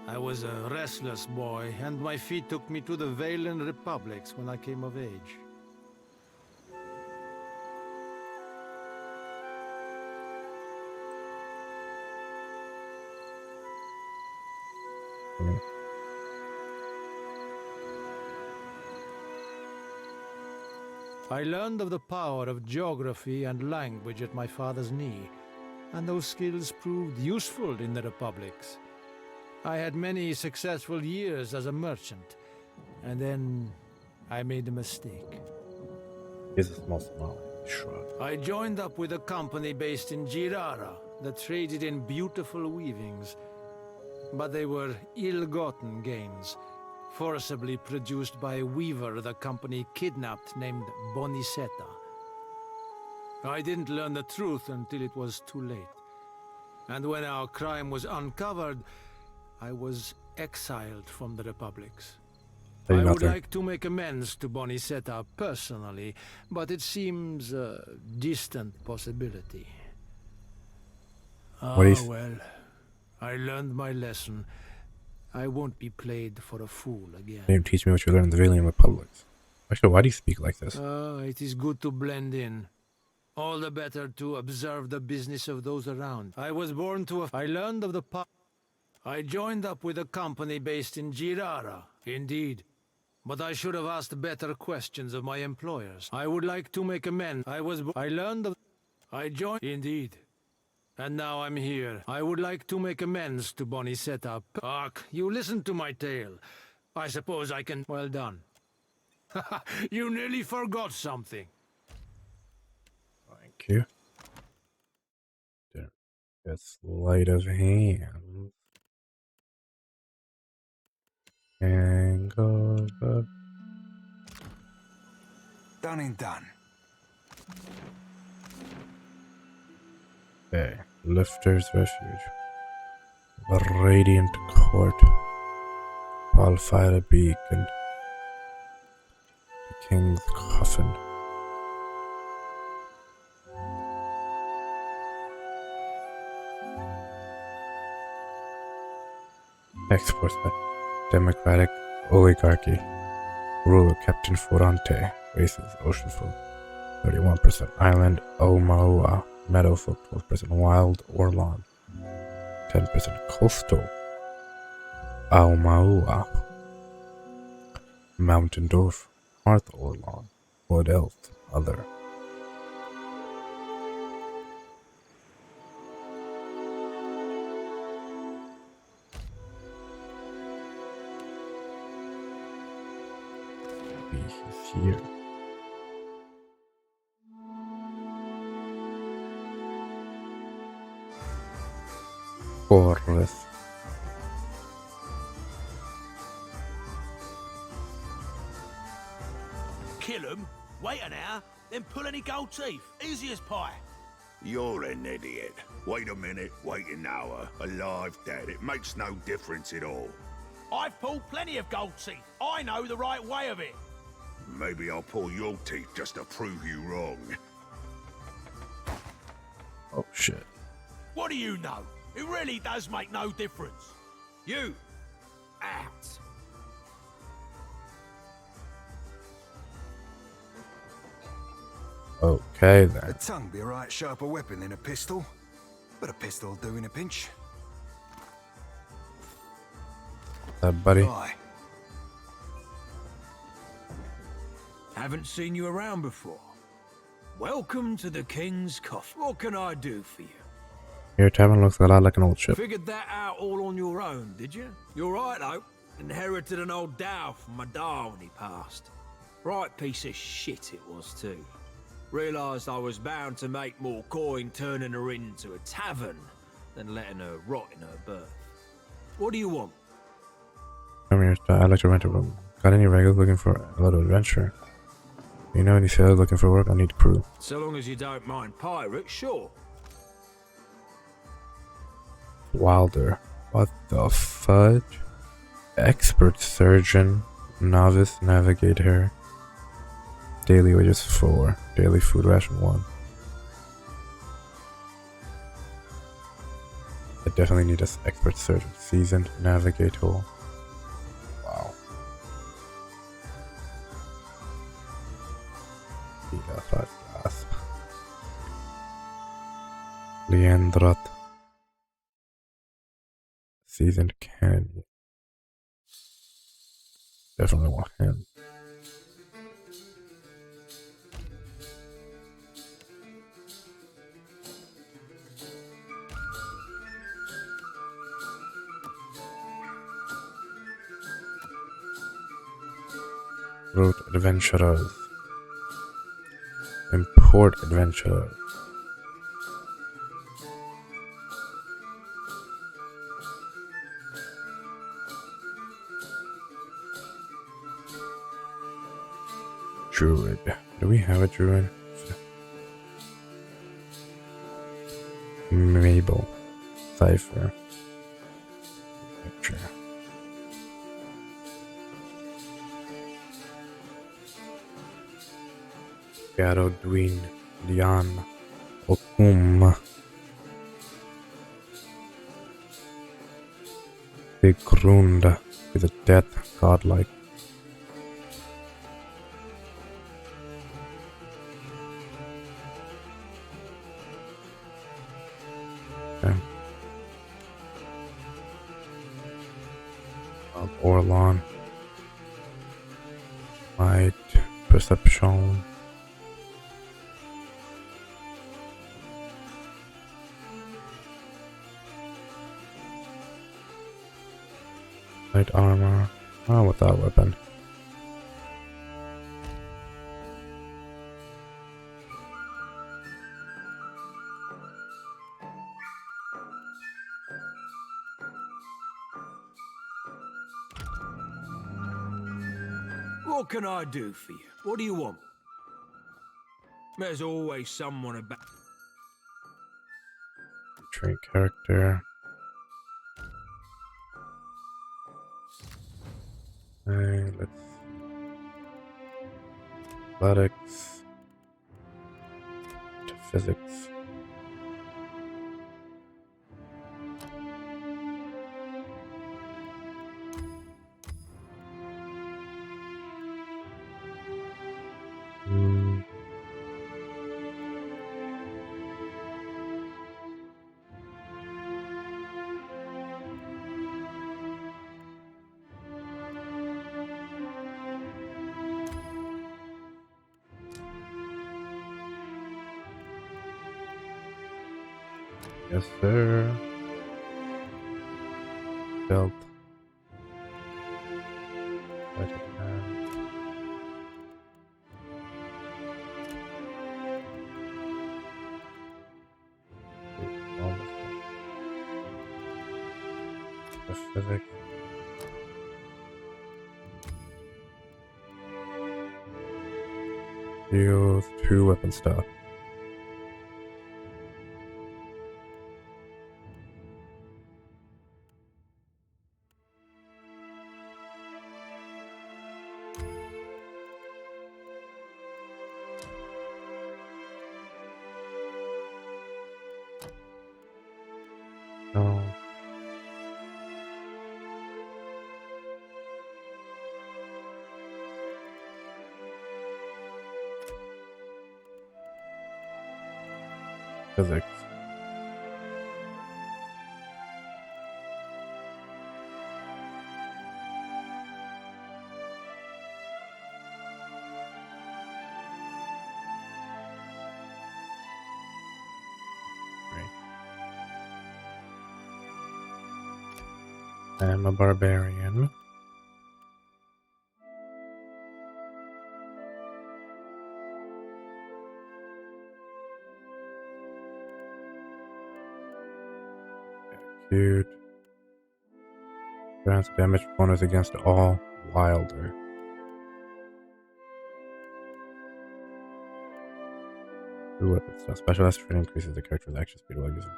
[SPEAKER 6] I was a restless boy, and my feet took me to the Valen Republics when I came of age. I learned of the power of geography and language at my father's knee, and those skills proved useful in the republics. I had many successful years as a merchant, and then I made a mistake.
[SPEAKER 1] Here's a small smile. Shrug.
[SPEAKER 6] I joined up with a company based in Girara that traded in beautiful weavings, but they were ill-gotten gains, forcibly produced by a weaver the company kidnapped named Boniseta. I didn't learn the truth until it was too late. And when our crime was uncovered, I was exiled from the republics. I would like to make amends to Boniseta personally, but it seems a distant possibility. Well, I learned my lesson. I won't be played for a fool again.
[SPEAKER 1] Can you teach me what you learned in the Valiant Republics? Actually, why do you speak like this?
[SPEAKER 6] It is good to blend in. All the better to observe the business of those around. I was born to I learned of the I joined up with a company based in Girara, indeed. But I should have asked better questions of my employers. I would like to make amends. I learned of I joined indeed. And now I'm here. I would like to make amends to Boniseta. Ark, you listened to my tale. I suppose I can... Well done. You nearly forgot something.
[SPEAKER 1] Thank you. There. That's sleight of hand. And go up.
[SPEAKER 3] Done and done.
[SPEAKER 1] Okay. Lifter's Refuge. The Radiant Court. Wildfire Beacon. The King's Coffin. Exports by Democratic Oligarchy. Ruler Captain Forante. Races Ocean Folk 31%. Island Omaua. Meadow Folk 12%. Wild Orlon 10%. Coastal Aumaua. Mountain Dwarf. Hearth Orlon. Wood Elf. Other. He's here. Forest.
[SPEAKER 2] Kill him, wait an hour, then pull any gold teeth. Easy as pie.
[SPEAKER 9] You're an idiot. Wait a minute, wait an hour. Alive, dead, it makes no difference at all.
[SPEAKER 2] I've pulled plenty of gold teeth. I know the right way of it.
[SPEAKER 9] Maybe I'll pull your teeth just to prove you wrong.
[SPEAKER 1] Oh shit.
[SPEAKER 2] What do you know? It really does make no difference. You, out.
[SPEAKER 1] Okay
[SPEAKER 3] A
[SPEAKER 1] then.
[SPEAKER 3] tongue be a right sharper weapon than a pistol, but a pistol'll do in a pinch.
[SPEAKER 1] That buddy.
[SPEAKER 3] Aye.
[SPEAKER 6] Haven't seen you around before. Welcome to the King's Coffee. What can I do for you?
[SPEAKER 1] Your tavern looks a lot like an old ship.
[SPEAKER 6] Figured that out all on your own, did you? You're right, though. Inherited an old dhow from my da when he passed. Right piece of shit it was, too. Realised I was bound to make more coin turning her into a tavern than letting her rot in her berth. What do you want?
[SPEAKER 1] Come here, I'd like to rent a room. Got any regulars looking for a little adventure? You know any sailors looking for work? I need crew.
[SPEAKER 6] So long as you don't mind pirates, sure.
[SPEAKER 1] Wilder. What the fudge? Expert surgeon. Novice navigator. Daily wages 4. Daily food ration 1. I definitely need an expert surgeon. Seasoned navigator. Wow. Yeah, 5 class. Leandrat. Seasoned cannon. Definitely want him. Road adventurers. Import adventurers. Druid. Do we have a druid? Mabel. Cypher. Picture. Garo Dwin. Lian. Okum. Sigrunda. With a death godlike. Orlon. Might. Perception. Light armor. Oh, with that weapon.
[SPEAKER 6] What can I do for you? What do you want? There's always someone about.
[SPEAKER 1] Train character. Let's see. Athletics. To physics. Yes, sir. Built. Physics. Use 2 weapon stuff. No. Physics. I'm a barbarian. Cute. Grants damage bonus against all wilder. Two weapon stuff. Specialized training increases the character's action speed while using damage.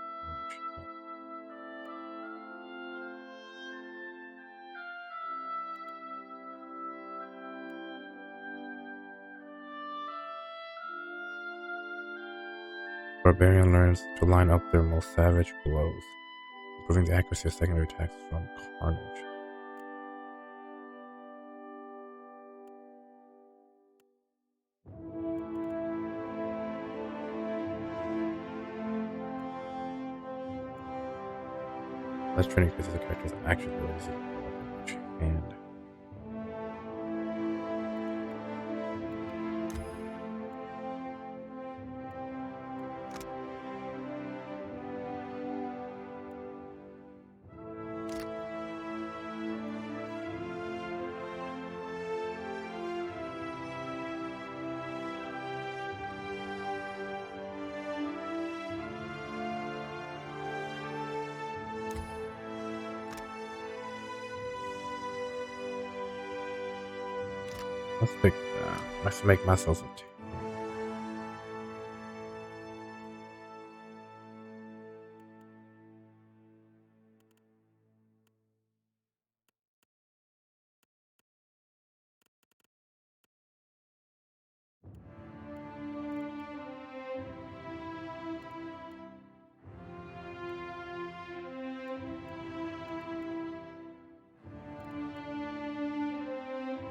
[SPEAKER 1] Barbarian learns to line up their most savage blows, improving the accuracy of secondary attacks from Carnage. Less training increases the character's action abilities in each hand. Let's pick that. Let's make myself a team.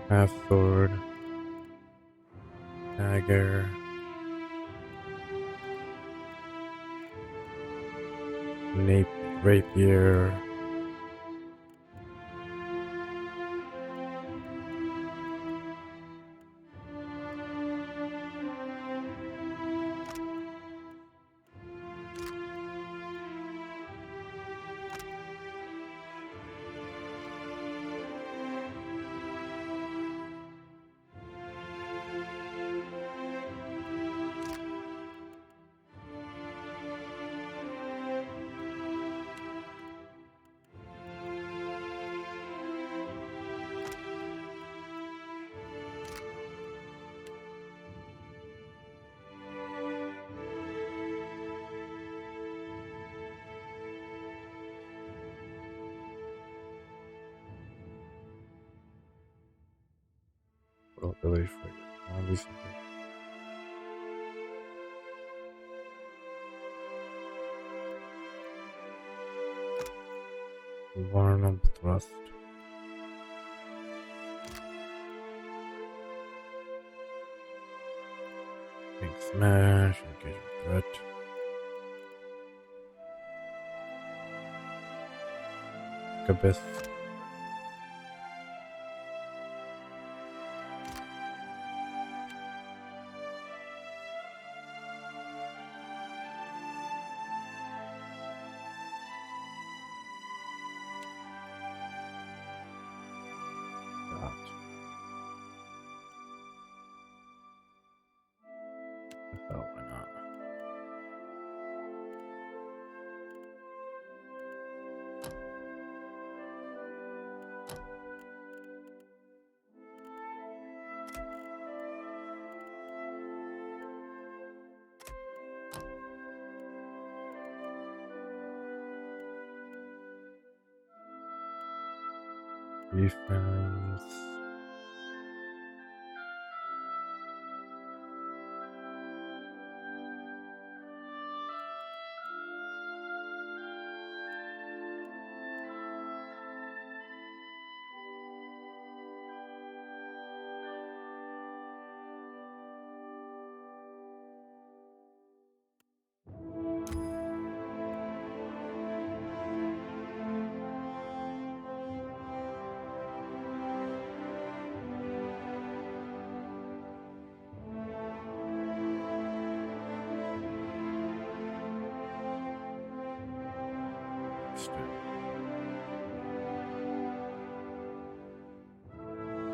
[SPEAKER 1] Half sword, dagger, rapier, ability for Varnum thrust. Big smash, engagement threat. Abyss. Defense.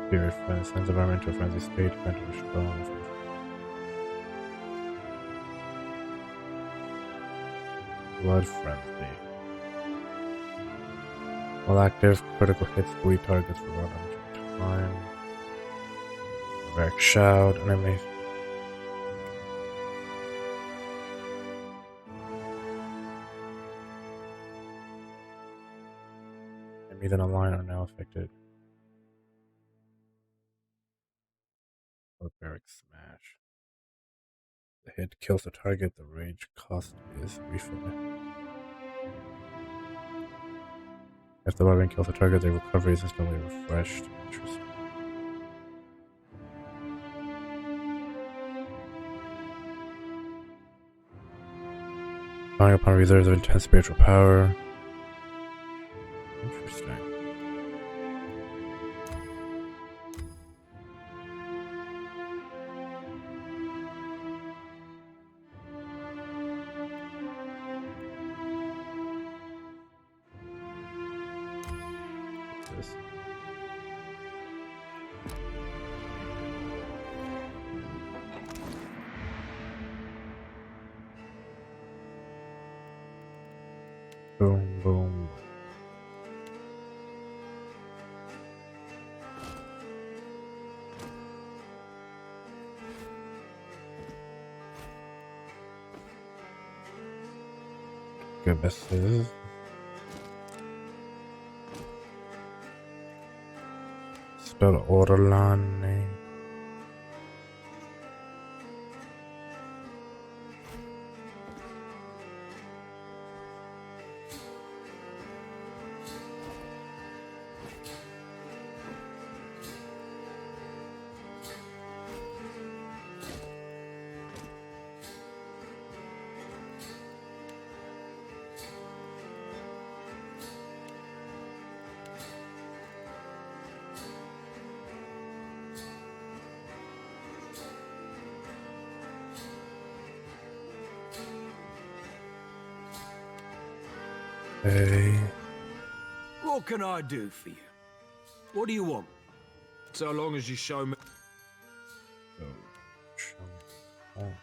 [SPEAKER 1] Spirit friends, sense environmental frenzy state, mental strong. Blood frenzy. While active, critical hits bleed targets for 100 time. Vex shout, enemy. Enemies in a line are now affected. Barbaric smash. The hit kills the target, the rage cost is refilled. If the barbarian kills the target, the recovery is instantly refreshed. Interesting. Drawing upon reserves of intense spiritual power. Interesting. What's this? Boom, boom. Gibbuses. Spell Orlane. Hey.
[SPEAKER 2] What can I do for you? What do you want? So long as you show me.
[SPEAKER 1] Oh.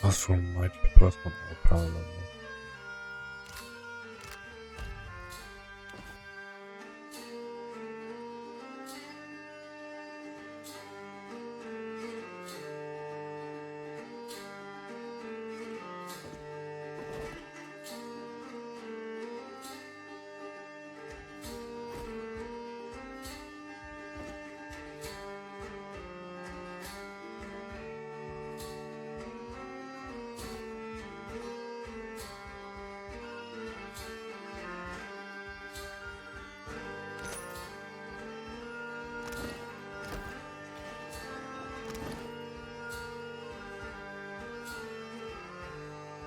[SPEAKER 1] Also might be possible power level.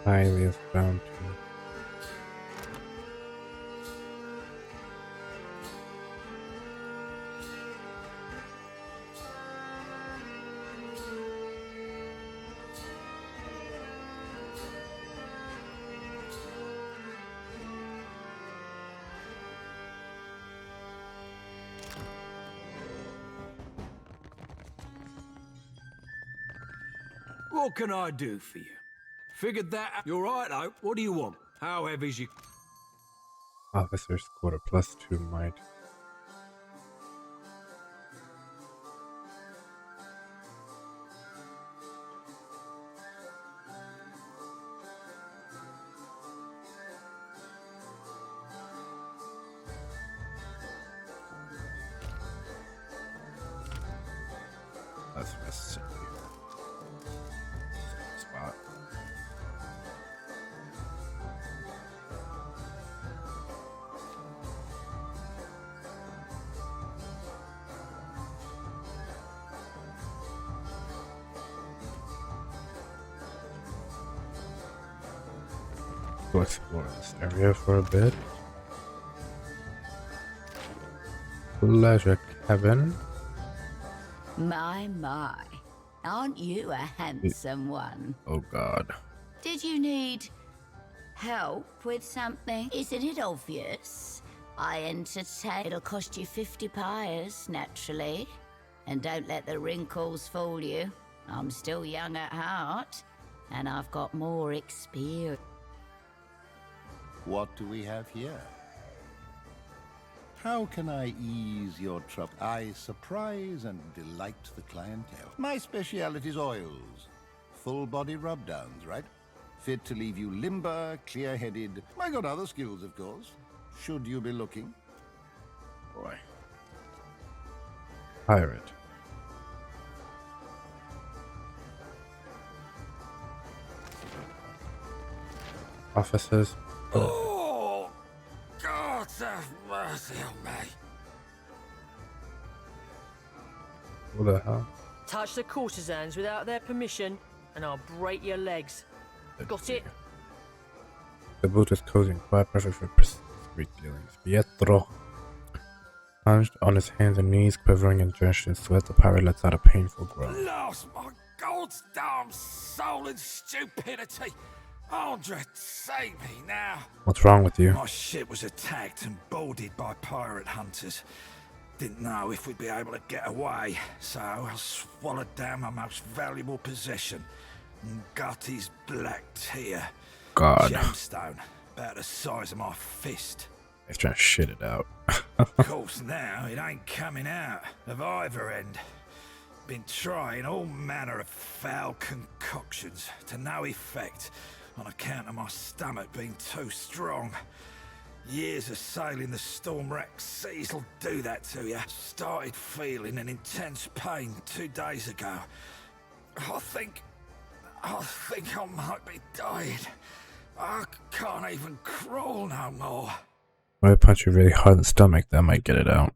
[SPEAKER 1] Highly is bound to.
[SPEAKER 2] What can I do for you? Figured that out. You're right, Hope. What do you want? How heavy's you?
[SPEAKER 1] Officer scored a +2 might. Go explore this area for a bit. Pleasure, Kevin.
[SPEAKER 10] My, aren't you a handsome one?
[SPEAKER 1] Oh God.
[SPEAKER 10] Did you need help with something? Isn't it obvious? I entertain. It'll cost you 50 pyres, naturally. And don't let the wrinkles fool you. I'm still young at heart, and I've got more experience.
[SPEAKER 7] What do we have here? How can I ease your trouble? I surprise and delight the clientele. My speciality is oils. Full body rub-downs, right? Fit to leave you limber, clear-headed. I got other skills, of course. Should you be looking?
[SPEAKER 1] Boy. Pirate. Officers.
[SPEAKER 2] Oh, God have mercy on me.
[SPEAKER 1] What the hell?
[SPEAKER 11] Touch the courtesans without their permission, and I'll break your legs. Got it?
[SPEAKER 1] The boot is cozy and quite perfect for street dealings. Pietro. Hunched on his hands and knees, quivering and drenched in sweat, the pirate lets out a painful groan.
[SPEAKER 2] Lost my God's damn soul and stupidity. Andre, save me now.
[SPEAKER 1] What's wrong with you?
[SPEAKER 2] My ship was attacked and boarded by pirate hunters. Didn't know if we'd be able to get away, so I swallowed down my most valuable possession, Gutty's black tear.
[SPEAKER 1] God.
[SPEAKER 2] Gemstone, about the size of my fist.
[SPEAKER 1] He's trying to shit it out.
[SPEAKER 2] Of course now, it ain't coming out of either end. Been trying all manner of foul concoctions to no effect on account of my stomach being too strong. Years of sailing the storm-racked seas will do that to you. Started feeling an intense pain 2 days ago. I think I might be dying. I can't even crawl no more.
[SPEAKER 1] When I punch you really hard in the stomach, that might get it out.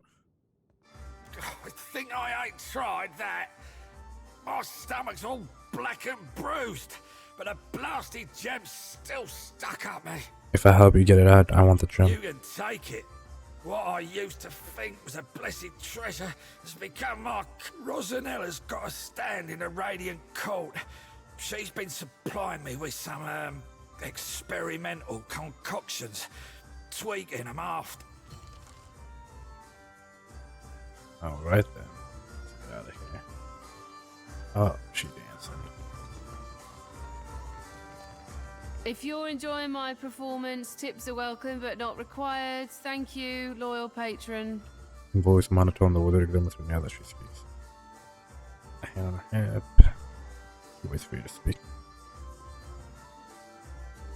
[SPEAKER 2] I think I ain't tried that. My stomach's all black and bruised, but a blasted gem's still stuck up me.
[SPEAKER 1] If I help you get it out, I want the gem.
[SPEAKER 2] You can take it. What I used to think was a blessed treasure has become my... Rosanella's got a stand in the Radiant Court. She's been supplying me with some, experimental concoctions, tweaking them after.
[SPEAKER 1] Alright then. Let's get out of here. Oh, she dancing.
[SPEAKER 4] If you're enjoying my performance, tips are welcome but not required. Thank you, loyal patron.
[SPEAKER 1] Voice monotone the weather examines from now that she speaks. A hand on her hip. He waits for you to speak.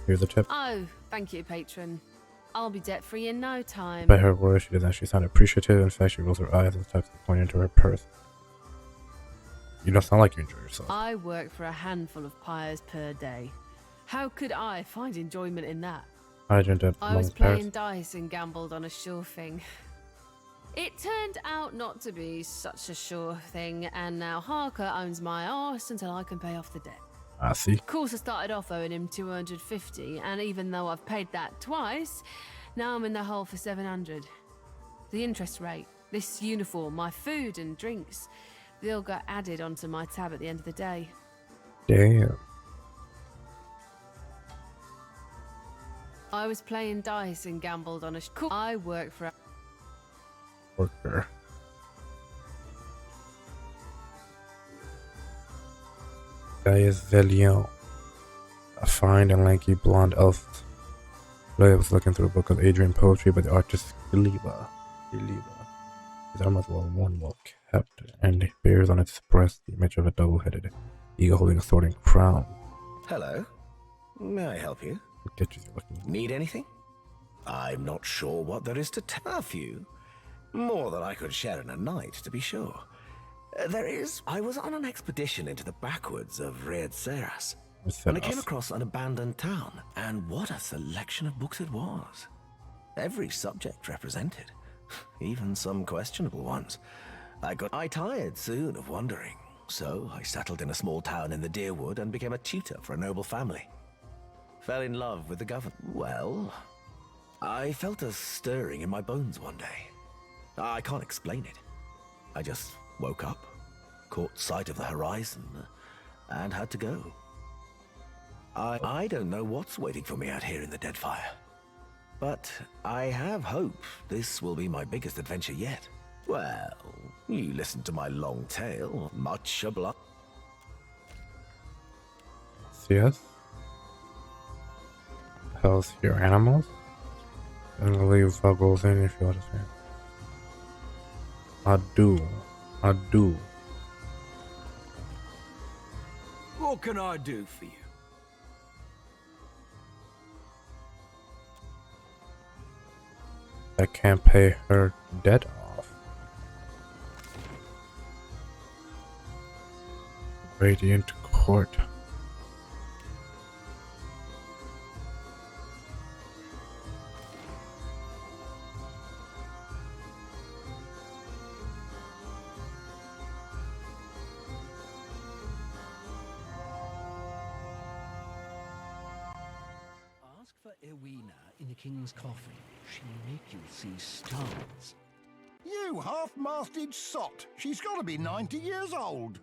[SPEAKER 1] Here's a tip.
[SPEAKER 4] Oh, thank you, patron. I'll be debt-free in no time.
[SPEAKER 1] By her words, she doesn't actually sound appreciative. In fact, she rolls her eyes and tucks the coin into her purse. You don't sound like you enjoy yourself.
[SPEAKER 4] I work for a handful of pyres per day. How could I find enjoyment in that? I was playing dice and gambled on a sure thing. It turned out not to be such a sure thing, and now Harker owns my arse until I can pay off the debt.
[SPEAKER 1] I see.
[SPEAKER 4] Of course, I started off owing him 250, and even though I've paid that twice, now I'm in the hole for 700. The interest rate, this uniform, my food and drinks, they all got added onto my tab at the end of the day.
[SPEAKER 1] Damn.
[SPEAKER 4] I was playing dice and gambled on a... I work for a...
[SPEAKER 1] Worker. Gaius Velion, a fine and lanky blonde elf. Leia was looking through a book of Adrian poetry by the artist Giliba. His arm is well worn, well kept, and he bears on its breast the image of a double-headed eagle holding a sword and crown.
[SPEAKER 12] Hello. May I help you? Need anything? I'm not sure what there is to tell. A few. More than I could share in a night, to be sure. There is. I was on an expedition into the backwoods of Red Seras, and I came across an abandoned town, and what a selection of books it was. Every subject represented, even some questionable ones. I tired soon of wandering, so I settled in a small town in the Deerwood and became a tutor for a noble family. fell in love with the governor. Well, I felt a stirring in my bones one day. I can't explain it. I just woke up, caught sight of the horizon, and had to go. I don't know what's waiting for me out here in the Deadfire. But I have hope this will be my biggest adventure yet. Well, you listened to my long tale. Much obliged.
[SPEAKER 1] Yes. Hell's your animals? And leave goes in if you understand. I do.
[SPEAKER 3] What can I do for you?
[SPEAKER 1] I can't pay her debt off. Radiant Court.
[SPEAKER 13] Ask for Ewena in the king's coffin. She'll make you see stars.
[SPEAKER 7] You half-masted sot! She's got to be 90 years old!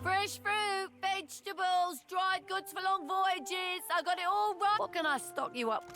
[SPEAKER 4] Fresh fruit, vegetables, dried goods for long voyages. I got it all right. What can I stock you up?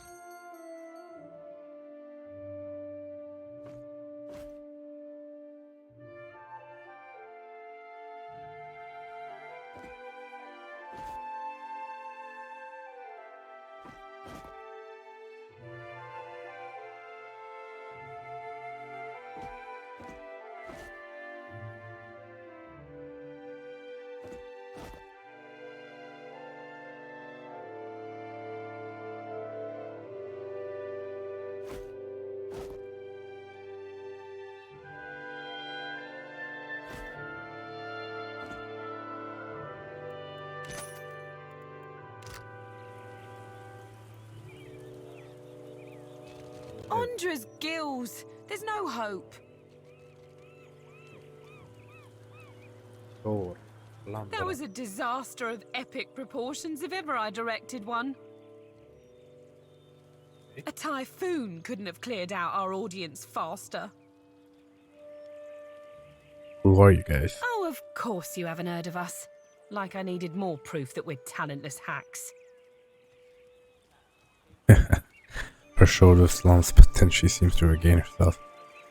[SPEAKER 14] Andra's gills. There's no hope. That was a disaster of epic proportions if ever I directed one. A typhoon couldn't have cleared out our audience faster.
[SPEAKER 1] Who are you guys?
[SPEAKER 14] Oh, of course you haven't heard of us. Like I needed more proof that we're talentless hacks.
[SPEAKER 1] Her shoulder slumps, but then she seems to regain herself.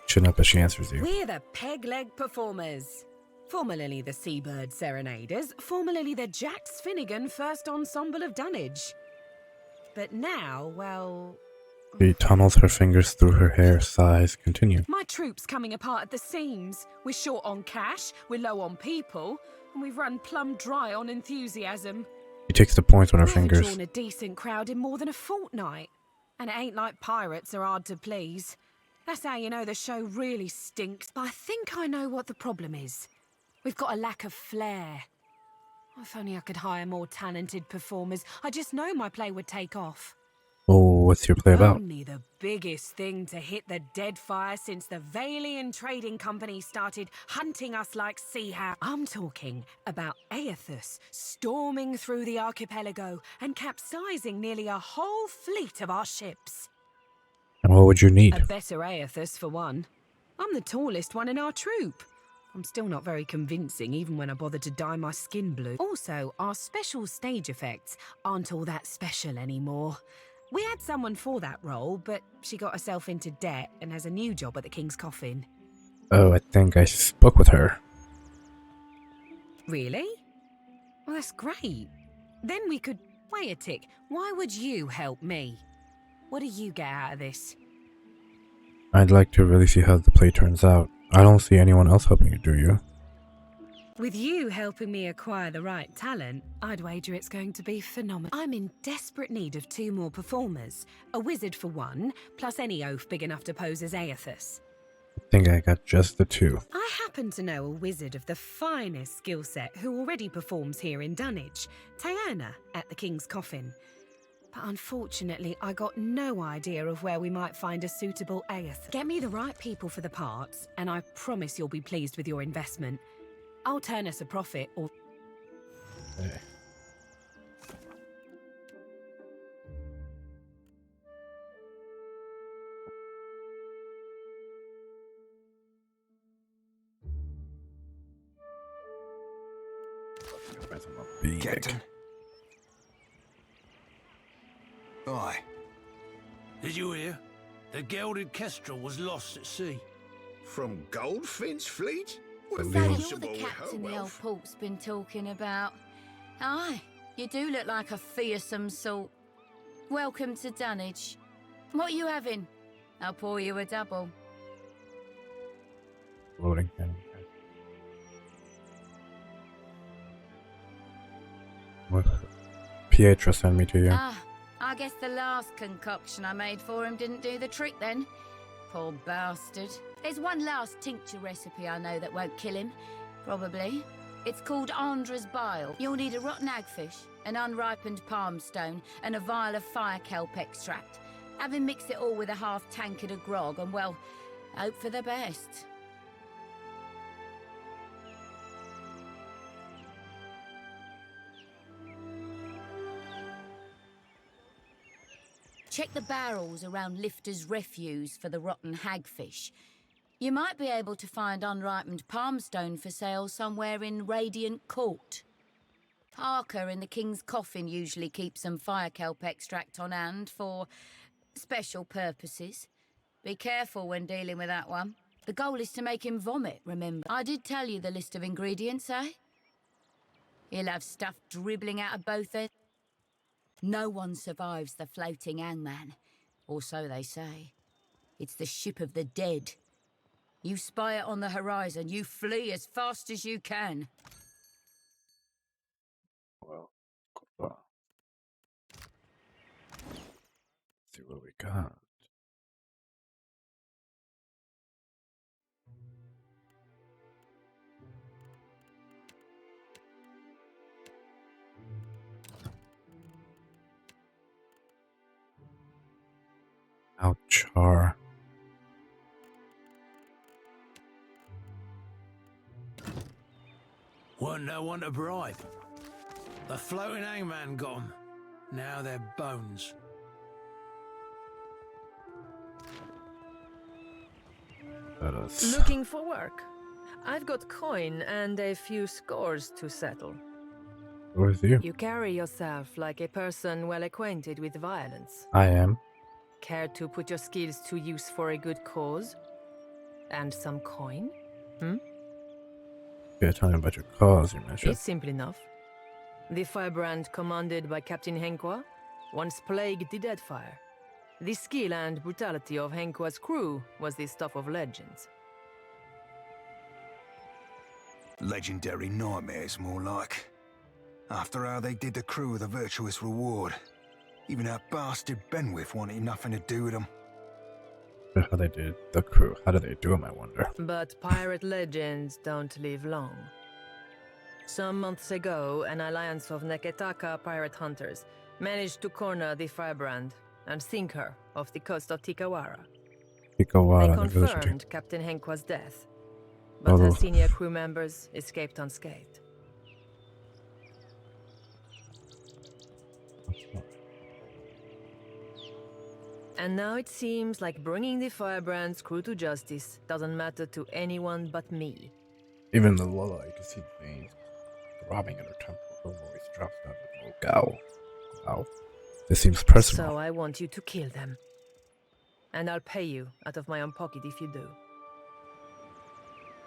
[SPEAKER 1] Chin up as she answers you.
[SPEAKER 14] We're the Peg-Leg Performers. Formerly the Seabird Serenaders, formerly the Jax Finnegan First Ensemble of Dunnage. But now, well...
[SPEAKER 1] She tunnels her fingers through her hair, sighs, continue.
[SPEAKER 14] My troop's coming apart at the seams. We're short on cash, we're low on people, and we've run plumb dry on enthusiasm.
[SPEAKER 1] She takes the points on her
[SPEAKER 14] We
[SPEAKER 1] fingers.
[SPEAKER 14] haven't drawn a decent crowd in more than a fortnight. And it ain't like pirates are hard to please. That's how you know the show really stinks. But I think I know what the problem is. We've got a lack of flair. If only I could hire more talented performers. I just know my play would take off.
[SPEAKER 1] Oh, what's your play about?
[SPEAKER 14] Only the biggest thing to hit the Deadfire since the Valian Trading Company started hunting us like sea hounds. I'm talking about Aethus storming through the archipelago and capsizing nearly a whole fleet of our ships.
[SPEAKER 1] And what would you need?
[SPEAKER 14] A better Aethus, for one. I'm the tallest one in our troop. I'm still not very convincing, even when I bother to dye my skin blue. Also, our special stage effects aren't all that special anymore. We had someone for that role, but she got herself into debt and has a new job at the King's Coffin.
[SPEAKER 1] Oh, I think I spoke with her.
[SPEAKER 14] Really? Well, that's great. Then we could... Wait a tick. Why would you help me? What do you get out of this?
[SPEAKER 1] I'd like to really see how the play turns out. I don't see anyone else helping you, do you?
[SPEAKER 14] With you helping me acquire the right talent, I'd wager it's going to be phenomenal. I'm in desperate need of 2 more performers. A wizard for 1, plus any oaf big enough to pose as Aethys.
[SPEAKER 1] I think I got just the 2.
[SPEAKER 14] I happen to know a wizard of the finest skill set who already performs here in Dunnage, Taerna at the King's Coffin. But unfortunately, I got no idea of where we might find a suitable Aethys. Get me the right people for the parts, and I promise you'll be pleased with your investment. I'll turn us a profit or...
[SPEAKER 1] Hey.
[SPEAKER 3] Captain. Aye.
[SPEAKER 6] Did you hear? The gilded kestrel was lost at sea.
[SPEAKER 9] From Goldfin's fleet?
[SPEAKER 10] Is that you're the captain the old pork's been talking about? Aye, you do look like a fearsome sort. Welcome to Dunnage. What are you having? I'll pour you a double.
[SPEAKER 1] Loading. What? Pietro sent me to you.
[SPEAKER 10] Ah, I guess the last concoction I made for him didn't do the trick then. Poor bastard. There's one last tincture recipe I know that won't kill him. Probably. It's called Andra's Bile. You'll need a rotten hagfish, an unripened palm stone, and a vial of fire kelp extract. Have him mix it all with a half tankard of grog and, well, hope for the best. Check the barrels around Lifter's Refuse for the rotten hagfish. You might be able to find unripened palmstone for sale somewhere in Radiant Court. Parker in the King's Coffin usually keeps some fire kelp extract on hand for special purposes. Be careful when dealing with that one. The goal is to make him vomit, remember. I did tell you the list of ingredients, eh? He'll have stuff dribbling out of both ends. No one survives the floating hangman, or so they say. It's the ship of the dead. You spy it on the horizon, you flee as fast as you can.
[SPEAKER 1] Well, let's see what we got. Char.
[SPEAKER 6] Weren't no one to bribe. The floating hangman got 'em. Now they're bones.
[SPEAKER 11] Looking for work? I've got coin and a few scores to settle.
[SPEAKER 1] With you?
[SPEAKER 11] You carry yourself like a person well acquainted with violence.
[SPEAKER 1] I am.
[SPEAKER 11] Care to put your skills to use for a good cause? And some coin? Hmm?
[SPEAKER 1] Yeah, tell me about your cause you mentioned.
[SPEAKER 11] It's simple enough. The firebrand commanded by Captain Henqua once plagued the Deadfire. The skill and brutality of Henqua's crew was the stuff of legends.
[SPEAKER 3] Legendary nightmares, more like. After how they did the crew with a virtuous reward. Even that bastard Benwith wanted nothing to do with them.
[SPEAKER 1] How they did the crew. How did they do them, I wonder?
[SPEAKER 11] But pirate legends don't live long. Some months ago, an alliance of Neketaka pirate hunters managed to corner the firebrand and sink her off the coast of Tikawara. They confirmed Captain Henqua's death, but her senior crew members escaped unscathed. And now it seems like bringing the firebrand's crew to justice doesn't matter to anyone but me.
[SPEAKER 1] Even the Lola, you can see the veins throbbing in her temple. Her voice drops down to a little growl. Wow. This seems personal.
[SPEAKER 11] So I want you to kill them. And I'll pay you out of my own pocket if you do.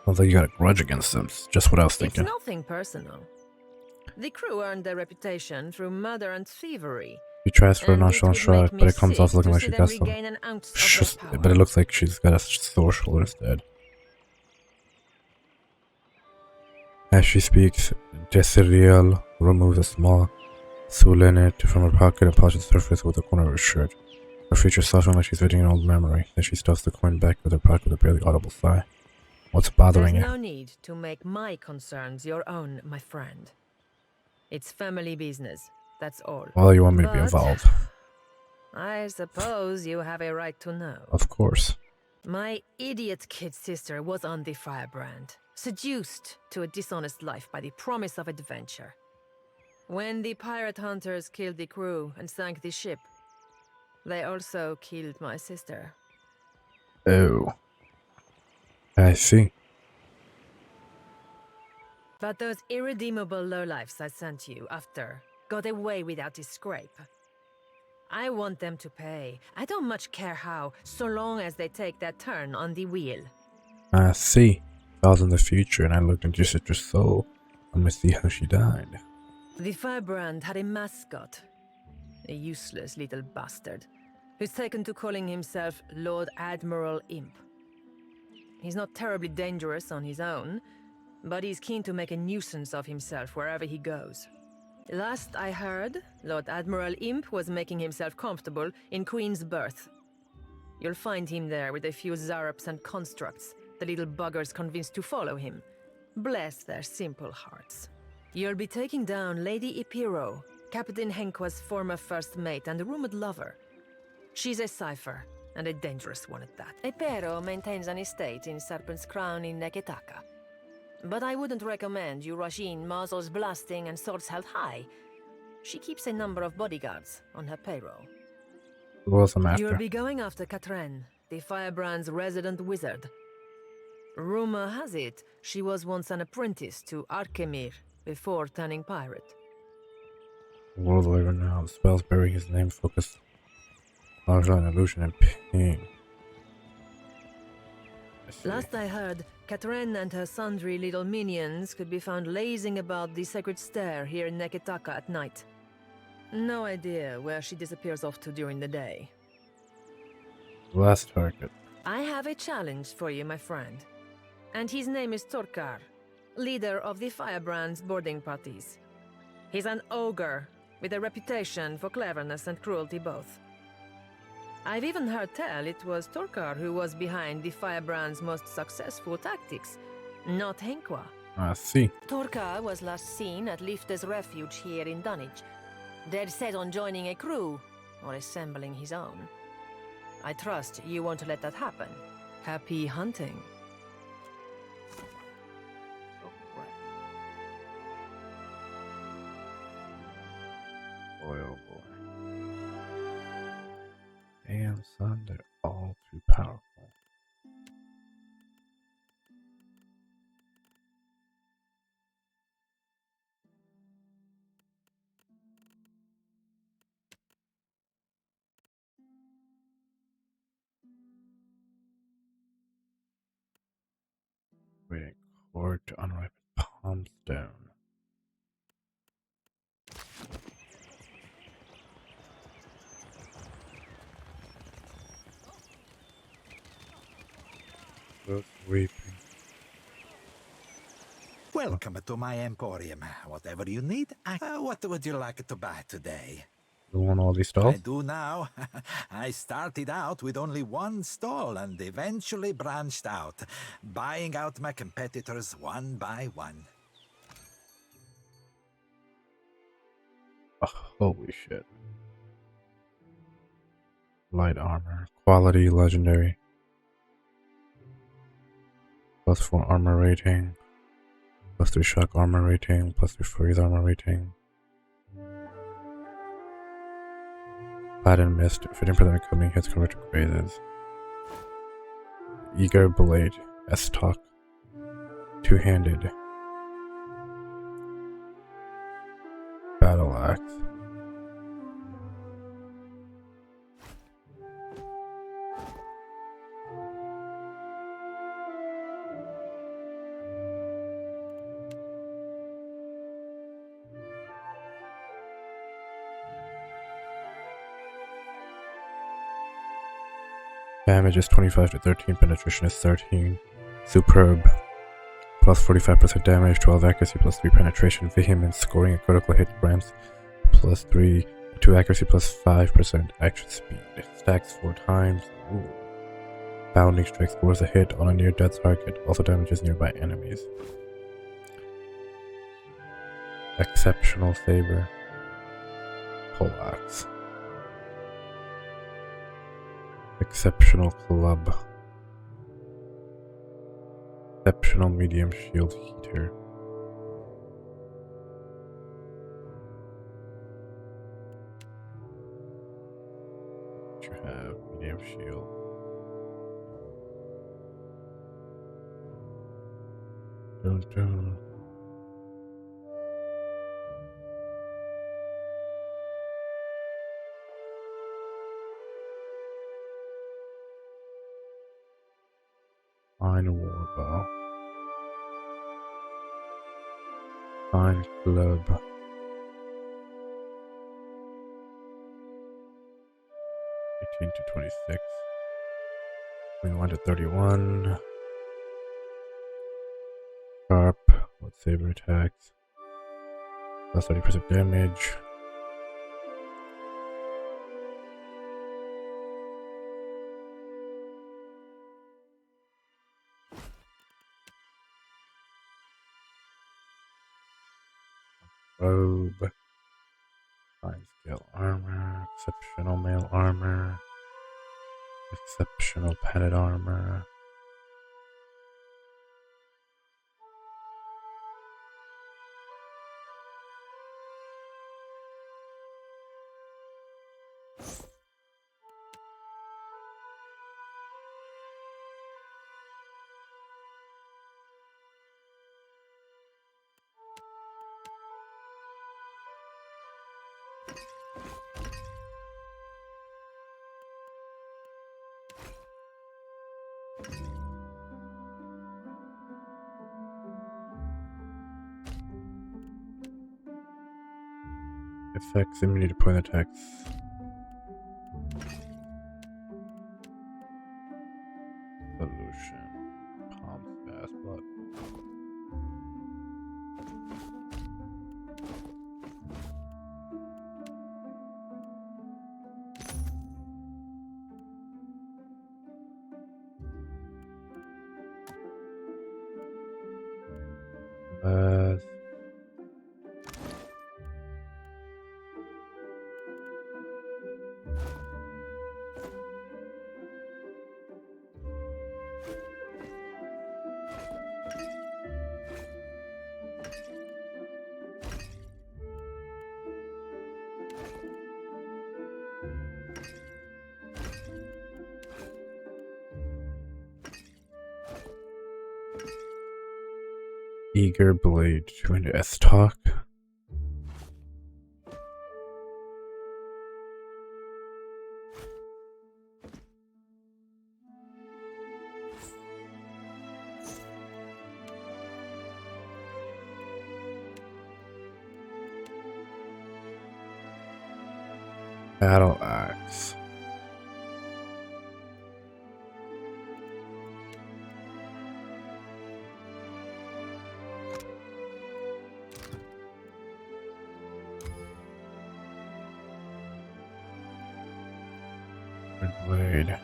[SPEAKER 1] Although you got a grudge against them. It's just what I was thinking.
[SPEAKER 11] It's nothing personal. The crew earned their reputation through murder and thievery.
[SPEAKER 1] She tries for a nonchalant shrug, but it comes off looking like she got some. But it looks like she's got a sore shoulder instead. As she speaks, Desiriel removes a small souvenir from her pocket and polishes the surface with the corner of her shirt. Her features soften like she's reading an old memory. Then she stuffs the coin back with her pocket with a barely audible sigh. What's bothering you?
[SPEAKER 11] There's no need to make my concerns your own, my friend. It's family business, that's all.
[SPEAKER 1] Well, you want me to be involved.
[SPEAKER 11] I suppose you have a right to know.
[SPEAKER 1] Of course.
[SPEAKER 11] My idiot kid sister was on the Firebrand, seduced to a dishonest life by the promise of adventure. When the pirate hunters killed the crew and sank the ship, they also killed my sister.
[SPEAKER 1] Oh. I see.
[SPEAKER 11] But those irredeemable lowlifes I sent you after got away without a scrape. I want them to pay. I don't much care how, so long as they take that turn on the wheel.
[SPEAKER 1] I see. If I was in the future and I looked into your sister's soul, I'm gonna see how she died.
[SPEAKER 11] The Firebrand had a mascot. A useless little bastard who's taken to calling himself Lord Admiral Imp. He's not terribly dangerous on his own, but he's keen to make a nuisance of himself wherever he goes. Last I heard, Lord Admiral Imp was making himself comfortable in Queen's Berth. You'll find him there with a few Zarups and constructs, the little buggers convinced to follow him. Bless their simple hearts. You'll be taking down Lady Ipiro, Captain Henkwa's former first mate and a rumored lover. She's a cipher, and a dangerous one at that. Ipiro maintains an estate in Serpent's Crown in Neketaka. But I wouldn't recommend you rush in muzzles blasting and swords held high. She keeps a number of bodyguards on her payroll.
[SPEAKER 1] Who else I'm after?
[SPEAKER 11] You'll be going after Katren, the Firebrand's resident wizard. Rumor has it she was once an apprentice to Arkemir before turning pirate.
[SPEAKER 1] World Waver now. The spells bearing his name focus largely on illusion and pain.
[SPEAKER 11] Last I heard, Katren and her sundry little minions could be found lazing about the sacred stair here in Neketaka at night. No idea where she disappears off to during the day.
[SPEAKER 1] Last target.
[SPEAKER 11] I have a challenge for you, my friend. And his name is Torkar, leader of the Firebrand's boarding parties. He's an ogre, with a reputation for cleverness and cruelty both. I've even heard tell it was Torkar who was behind the Firebrand's most successful tactics, not Henkwa.
[SPEAKER 1] I see.
[SPEAKER 11] Torkar was last seen at Lifte's refuge here in Dunnage. Dead set on joining a crew, or assembling his own. I trust you won't let that happen. Happy hunting.
[SPEAKER 1] Boy, oh boy. Damn, son, they're all too powerful. Waiting cord to unripe palm stone. Reaping.
[SPEAKER 2] Welcome to my emporium. Whatever you need, what would you like to buy today?
[SPEAKER 1] You want all these stalls?
[SPEAKER 2] I do now. I started out with only one stall and eventually branched out, buying out my competitors one by one.
[SPEAKER 1] Oh, holy shit. Light armor. Quality legendary. +4 armor rating. +3 shock armor rating. +3 freeze armor rating. Platinum mist. 15% incoming hits convert to grazes. Eager blade. S-Talk. Two-handed. Battle axe. Damage is 25 to 13, penetration is 13. Superb. plus 45% damage, 12 accuracy plus 3 penetration, vehement scoring a critical hit grants plus 3, 2 accuracy plus 5% action speed. Stacks 4 times. Ooh. Bounding strike scores a hit on a near death target, also damages nearby enemies. Exceptional saber. Poleaxe. Exceptional club. Exceptional medium shield heater. What you have? Medium shield. Dun, dun. Fine warbow. Fine club. 18 to 26. 21 to 31. Sharp. What saber attacks? Plus 30% damage. Robe. Fine scale armor. Exceptional mail armor. Exceptional padded armor. Effects, immunity to point attacks. Solution. Palm fast, what? Eager blade, 200 S-Talk. Battle axe. Blade.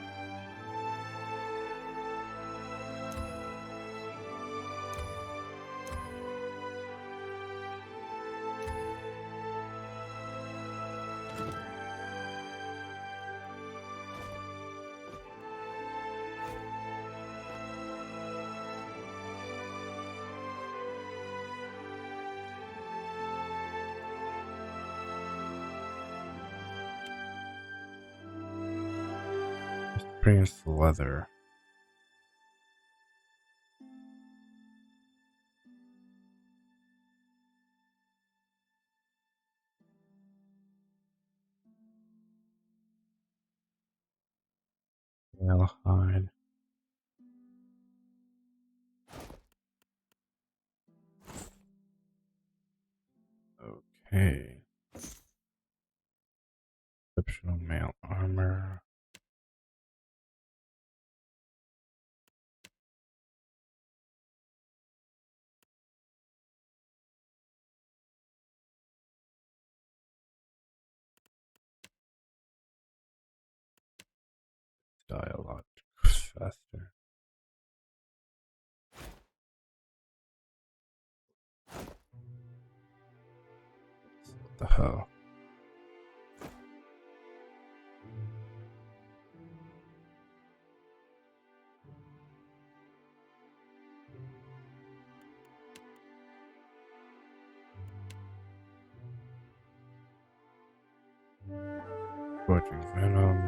[SPEAKER 1] Experienced leather. Hide. Okay. Exceptional mail armor. die a lot faster. What the hell? Scorching Venom.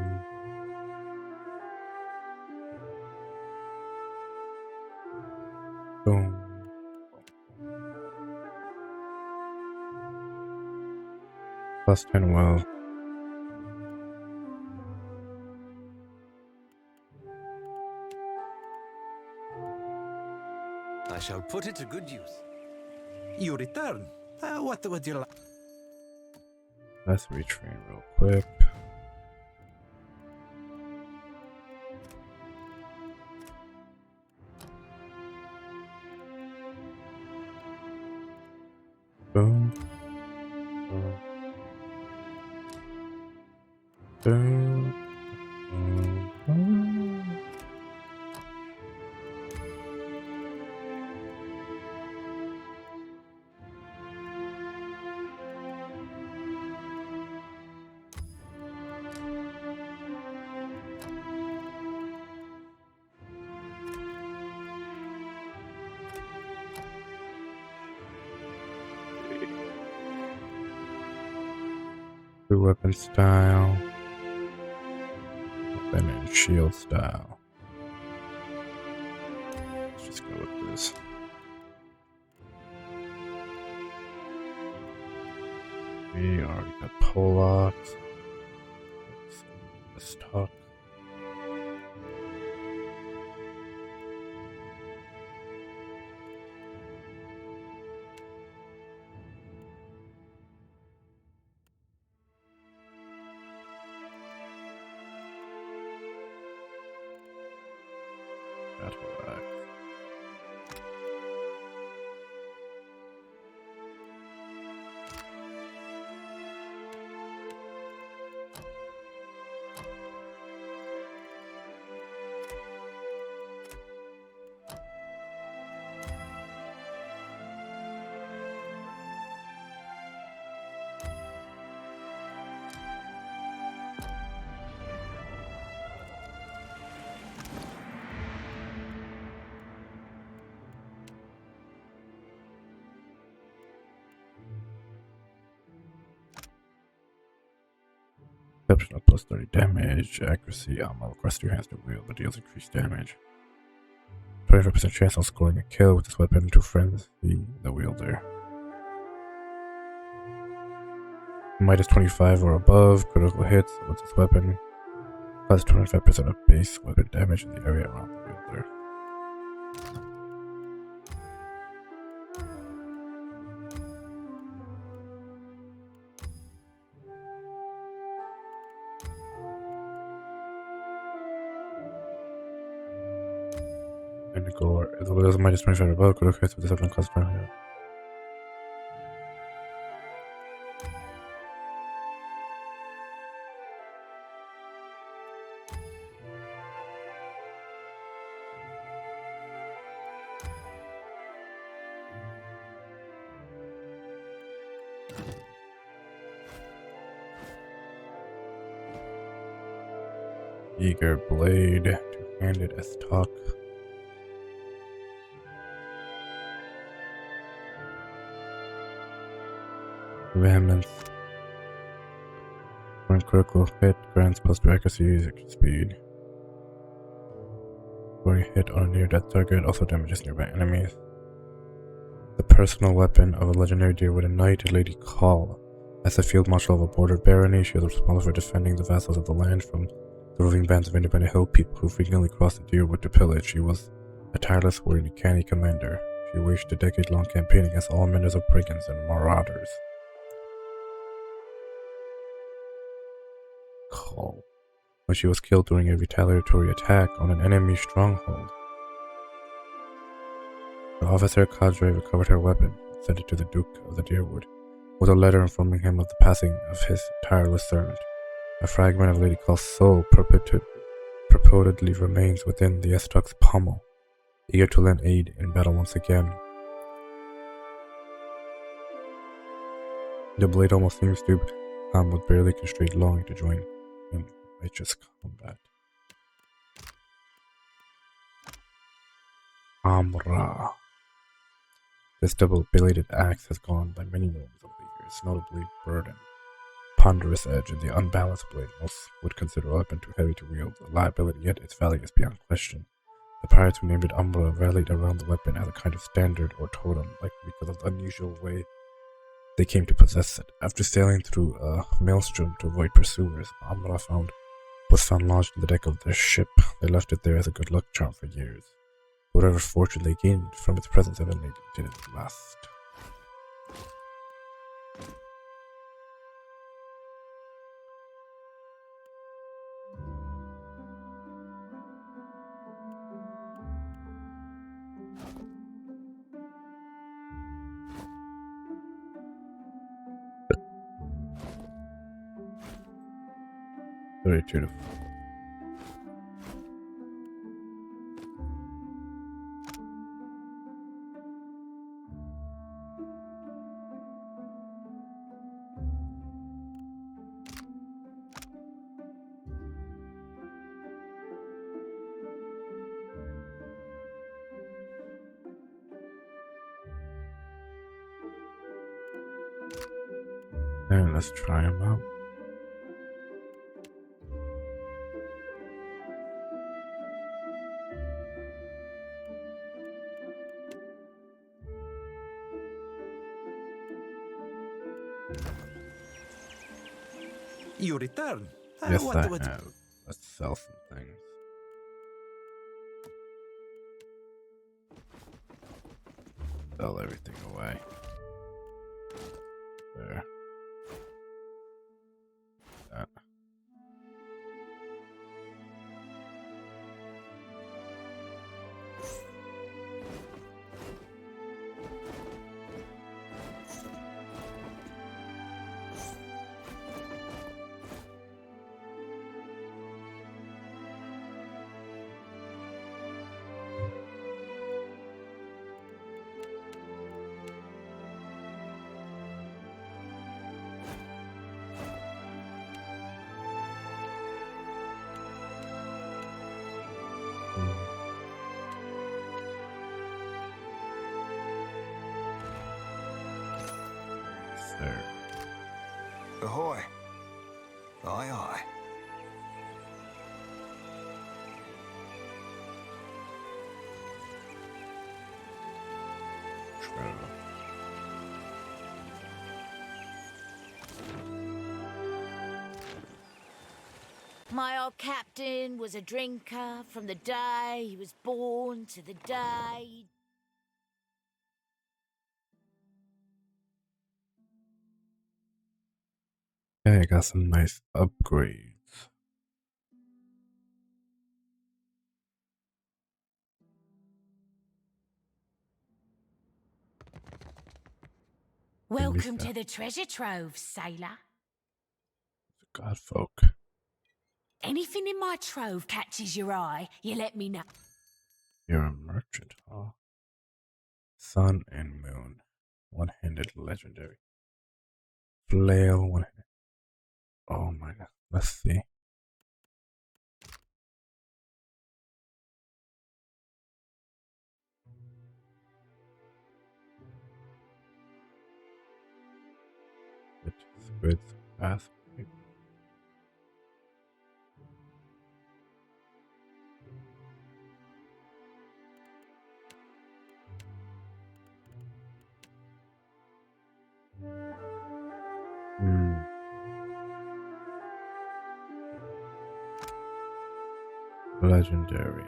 [SPEAKER 1] Boom. Plus 10 well.
[SPEAKER 5] I shall put it to good use. You return. What would you like?
[SPEAKER 1] Let's retrain real quick. Boom. Boom. Boom. Boom. Weapon style, weapon and shield style. Let's just go with this. We already got Pollock. Let's talk. Exceptional plus 30 damage, accuracy, ammo, requires 2 hands to wield, but deals increased damage. 25% chance on scoring a kill with this weapon to friends, the wielder. Minus 25 or above, critical hits with this weapon. Plus 25% of base weapon damage in the area around the wielder. As well as minus 25 above, critical hits with this weapon cost 100. Eager blade, two-handed as talk. Vehemence. One critical hit grants plus 2 accuracy, extra speed. When you hit on a near death target, also damages nearby enemies. The personal weapon of a legendary Deerwood Knight, Lady Call. As the field marshal of a border barony, she was responsible for defending the vassals of the land from the roving bands of independent hill people who frequently crossed the Deerwood to pillage. She was a tireless warrior and canny commander. She waged a decade-long campaign against all manners of brigands and marauders. Call. When she was killed during a retaliatory attack on an enemy stronghold. The officer cadre recovered her weapon and sent it to the Duke of the Deerwood, with a letter informing him of the passing of his tireless servant. A fragment of Lady Call's soul purportedly remains within the Estuk's pommel, eager to lend aid in battle once again. The blade almost seems to with barely constrained longing to join in righteous combat. Amra. This double-bladed axe has gone by many names over the years, notably burden, ponderous edge, and the unbalanced blade most would consider a weapon too heavy to wield, a liability, yet its value is beyond question. The pirates who named it Umbra rallied around the weapon as a kind of standard or totem, likely because of the unusual way they came to possess it. After sailing through a maelstrom to avoid pursuers, Umbra was found lodged in the deck of their ship. They left it there as a good luck charm for years. Whatever fortune they gained from its presence evidently didn't last. Very beautiful. And let's try them out.
[SPEAKER 5] You return?
[SPEAKER 1] Yes, I have. Let's sell some things. Sell everything away. There. That.
[SPEAKER 3] Ahoy. Aye, aye.
[SPEAKER 10] My old captain was a drinker from the day he was born to the day...
[SPEAKER 1] Okay, I got some nice upgrades.
[SPEAKER 4] Welcome to the treasure trove, sailor.
[SPEAKER 1] Godfolk.
[SPEAKER 4] Anything in my trove catches your eye, you let me know.
[SPEAKER 1] You're a merchant, huh? Sun and moon. One-handed legendary. Flail one-handed. Oh my god. Let's see. Squid's fast. Legendary.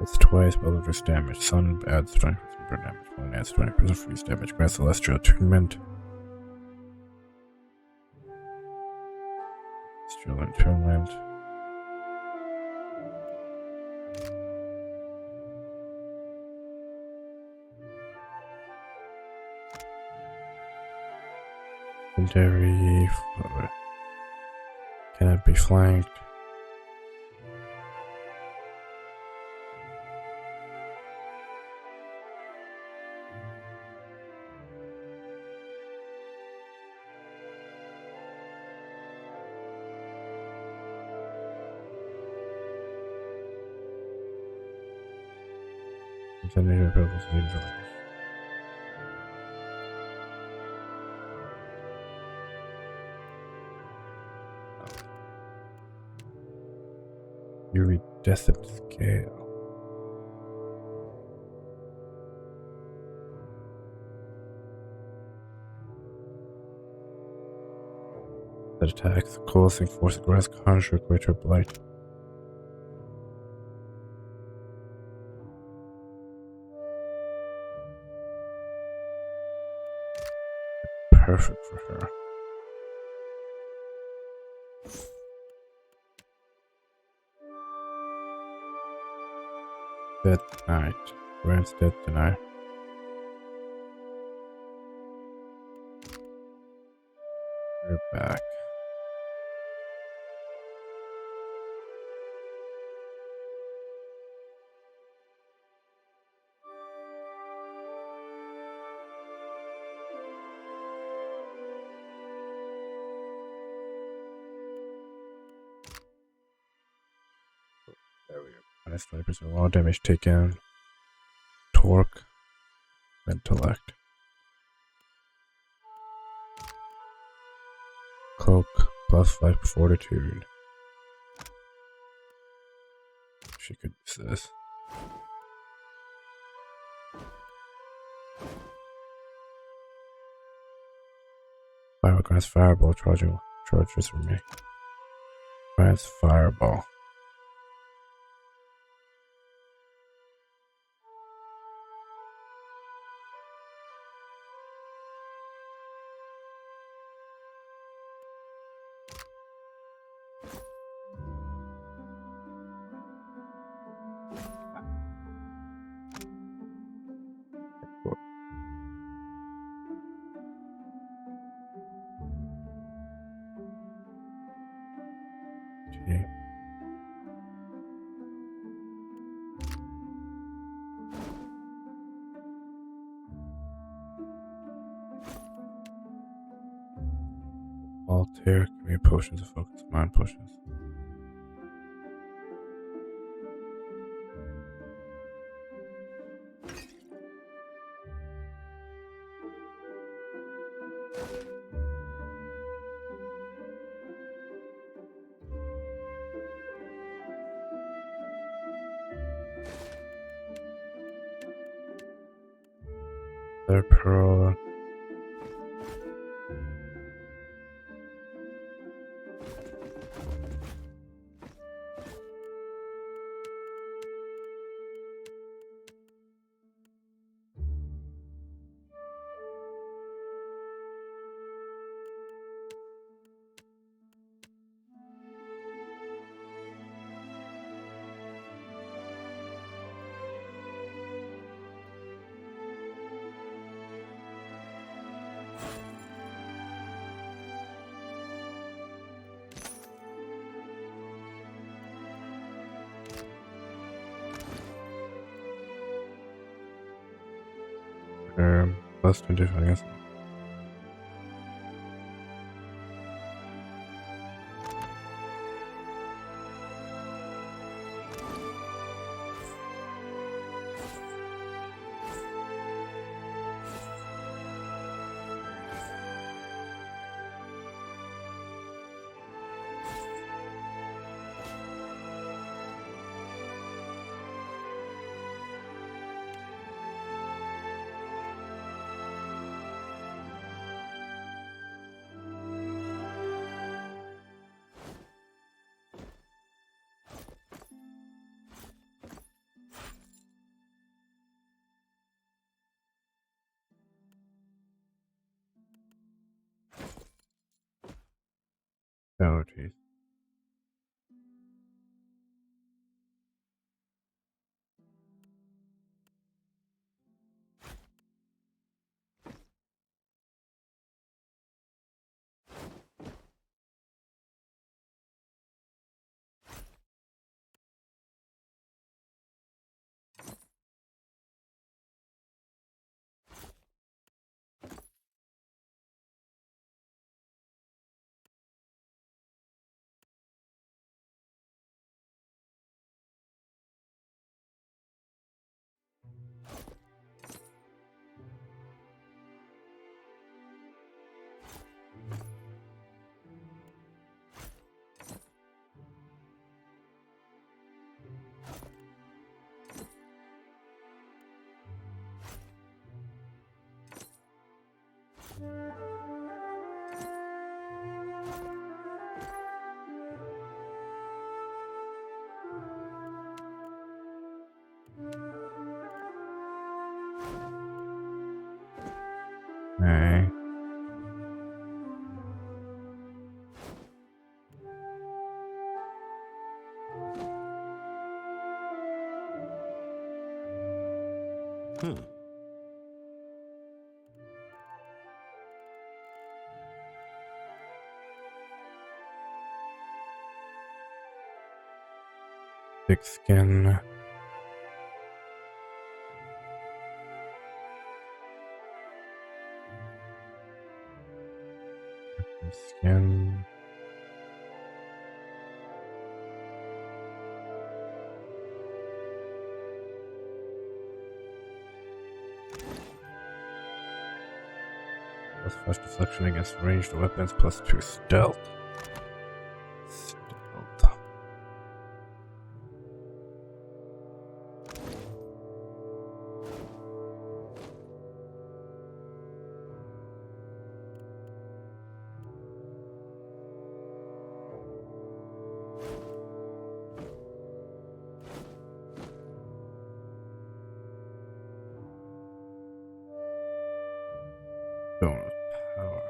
[SPEAKER 1] It's twice Bellatrix damage. Sun adds 20% burn damage. Moon adds 20% freeze damage. Grants celestial attunement. Celestial attunement. Legendary. Cannot be flanked. Contaminated purpose is invalid. Iridescent scale. That attacks, causing force grass conjure greater blight. Perfect for her. Dead tonight. Grant's dead tonight. We're back. There we go. Minus 20% raw damage taken. Torque. Intellect. Cloak. Plus 5 fortitude. She could use this. Fiberglass fireball charges for me. Glass fireball. Okay. Altair, give me potions of focus, mind potions. Their pearl. Plus 25, I guess. Oh, jeez. Okay. Thick skin. Skin. Plus 5 deflection against ranged weapons, plus 2 stealth. Bonus power.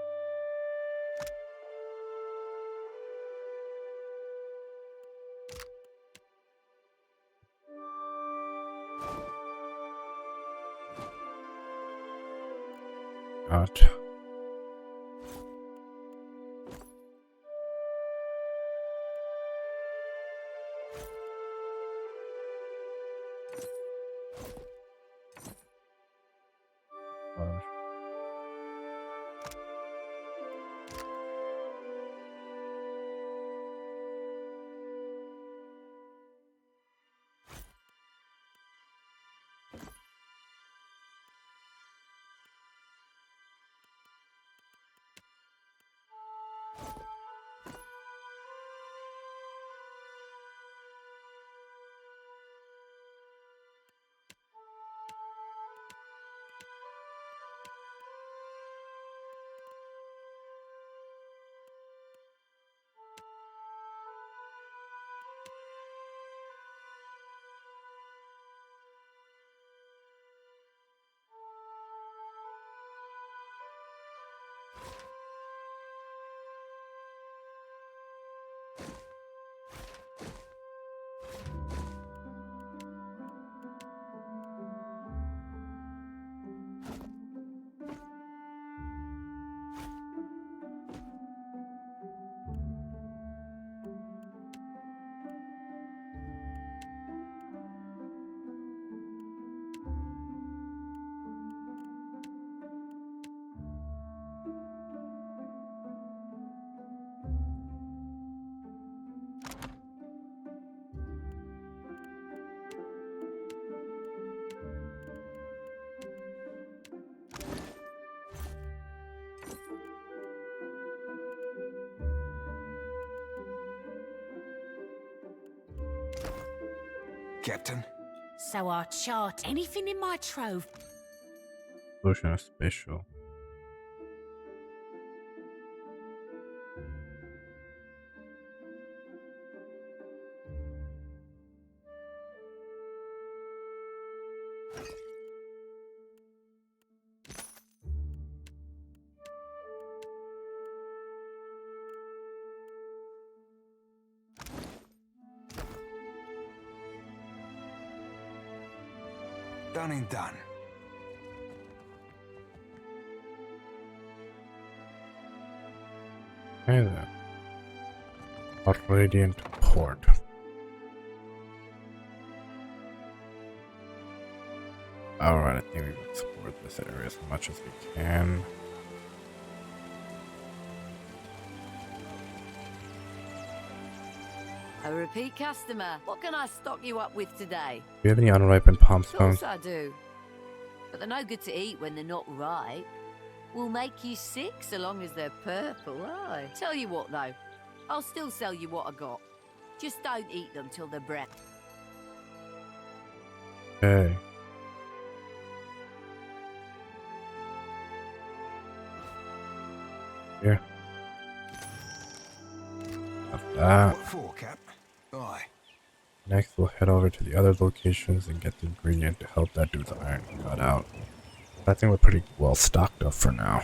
[SPEAKER 1] Not.
[SPEAKER 3] Captain?
[SPEAKER 14] So our chart. Anything in my trove?
[SPEAKER 1] Potion of special.
[SPEAKER 3] Done and done.
[SPEAKER 1] Okay then. A radiant port. Alright, I think we've explored this area as much as we can.
[SPEAKER 15] A repeat customer. What can I stock you up with today?
[SPEAKER 1] Do you have any unripened palm
[SPEAKER 15] Of course
[SPEAKER 1] stones?
[SPEAKER 15] I do. But they're no good to eat when they're not ripe. Will make you sick so long as they're purple, aye. Tell you what though, I'll still sell you what I got. Just don't eat them till they're brown.
[SPEAKER 1] Okay. Here. Have that.
[SPEAKER 3] What for, Cap? Aye.
[SPEAKER 1] Next, we'll head over to the other locations and get the ingredient to help that dude's iron cut out. I think we're pretty well stocked up for now.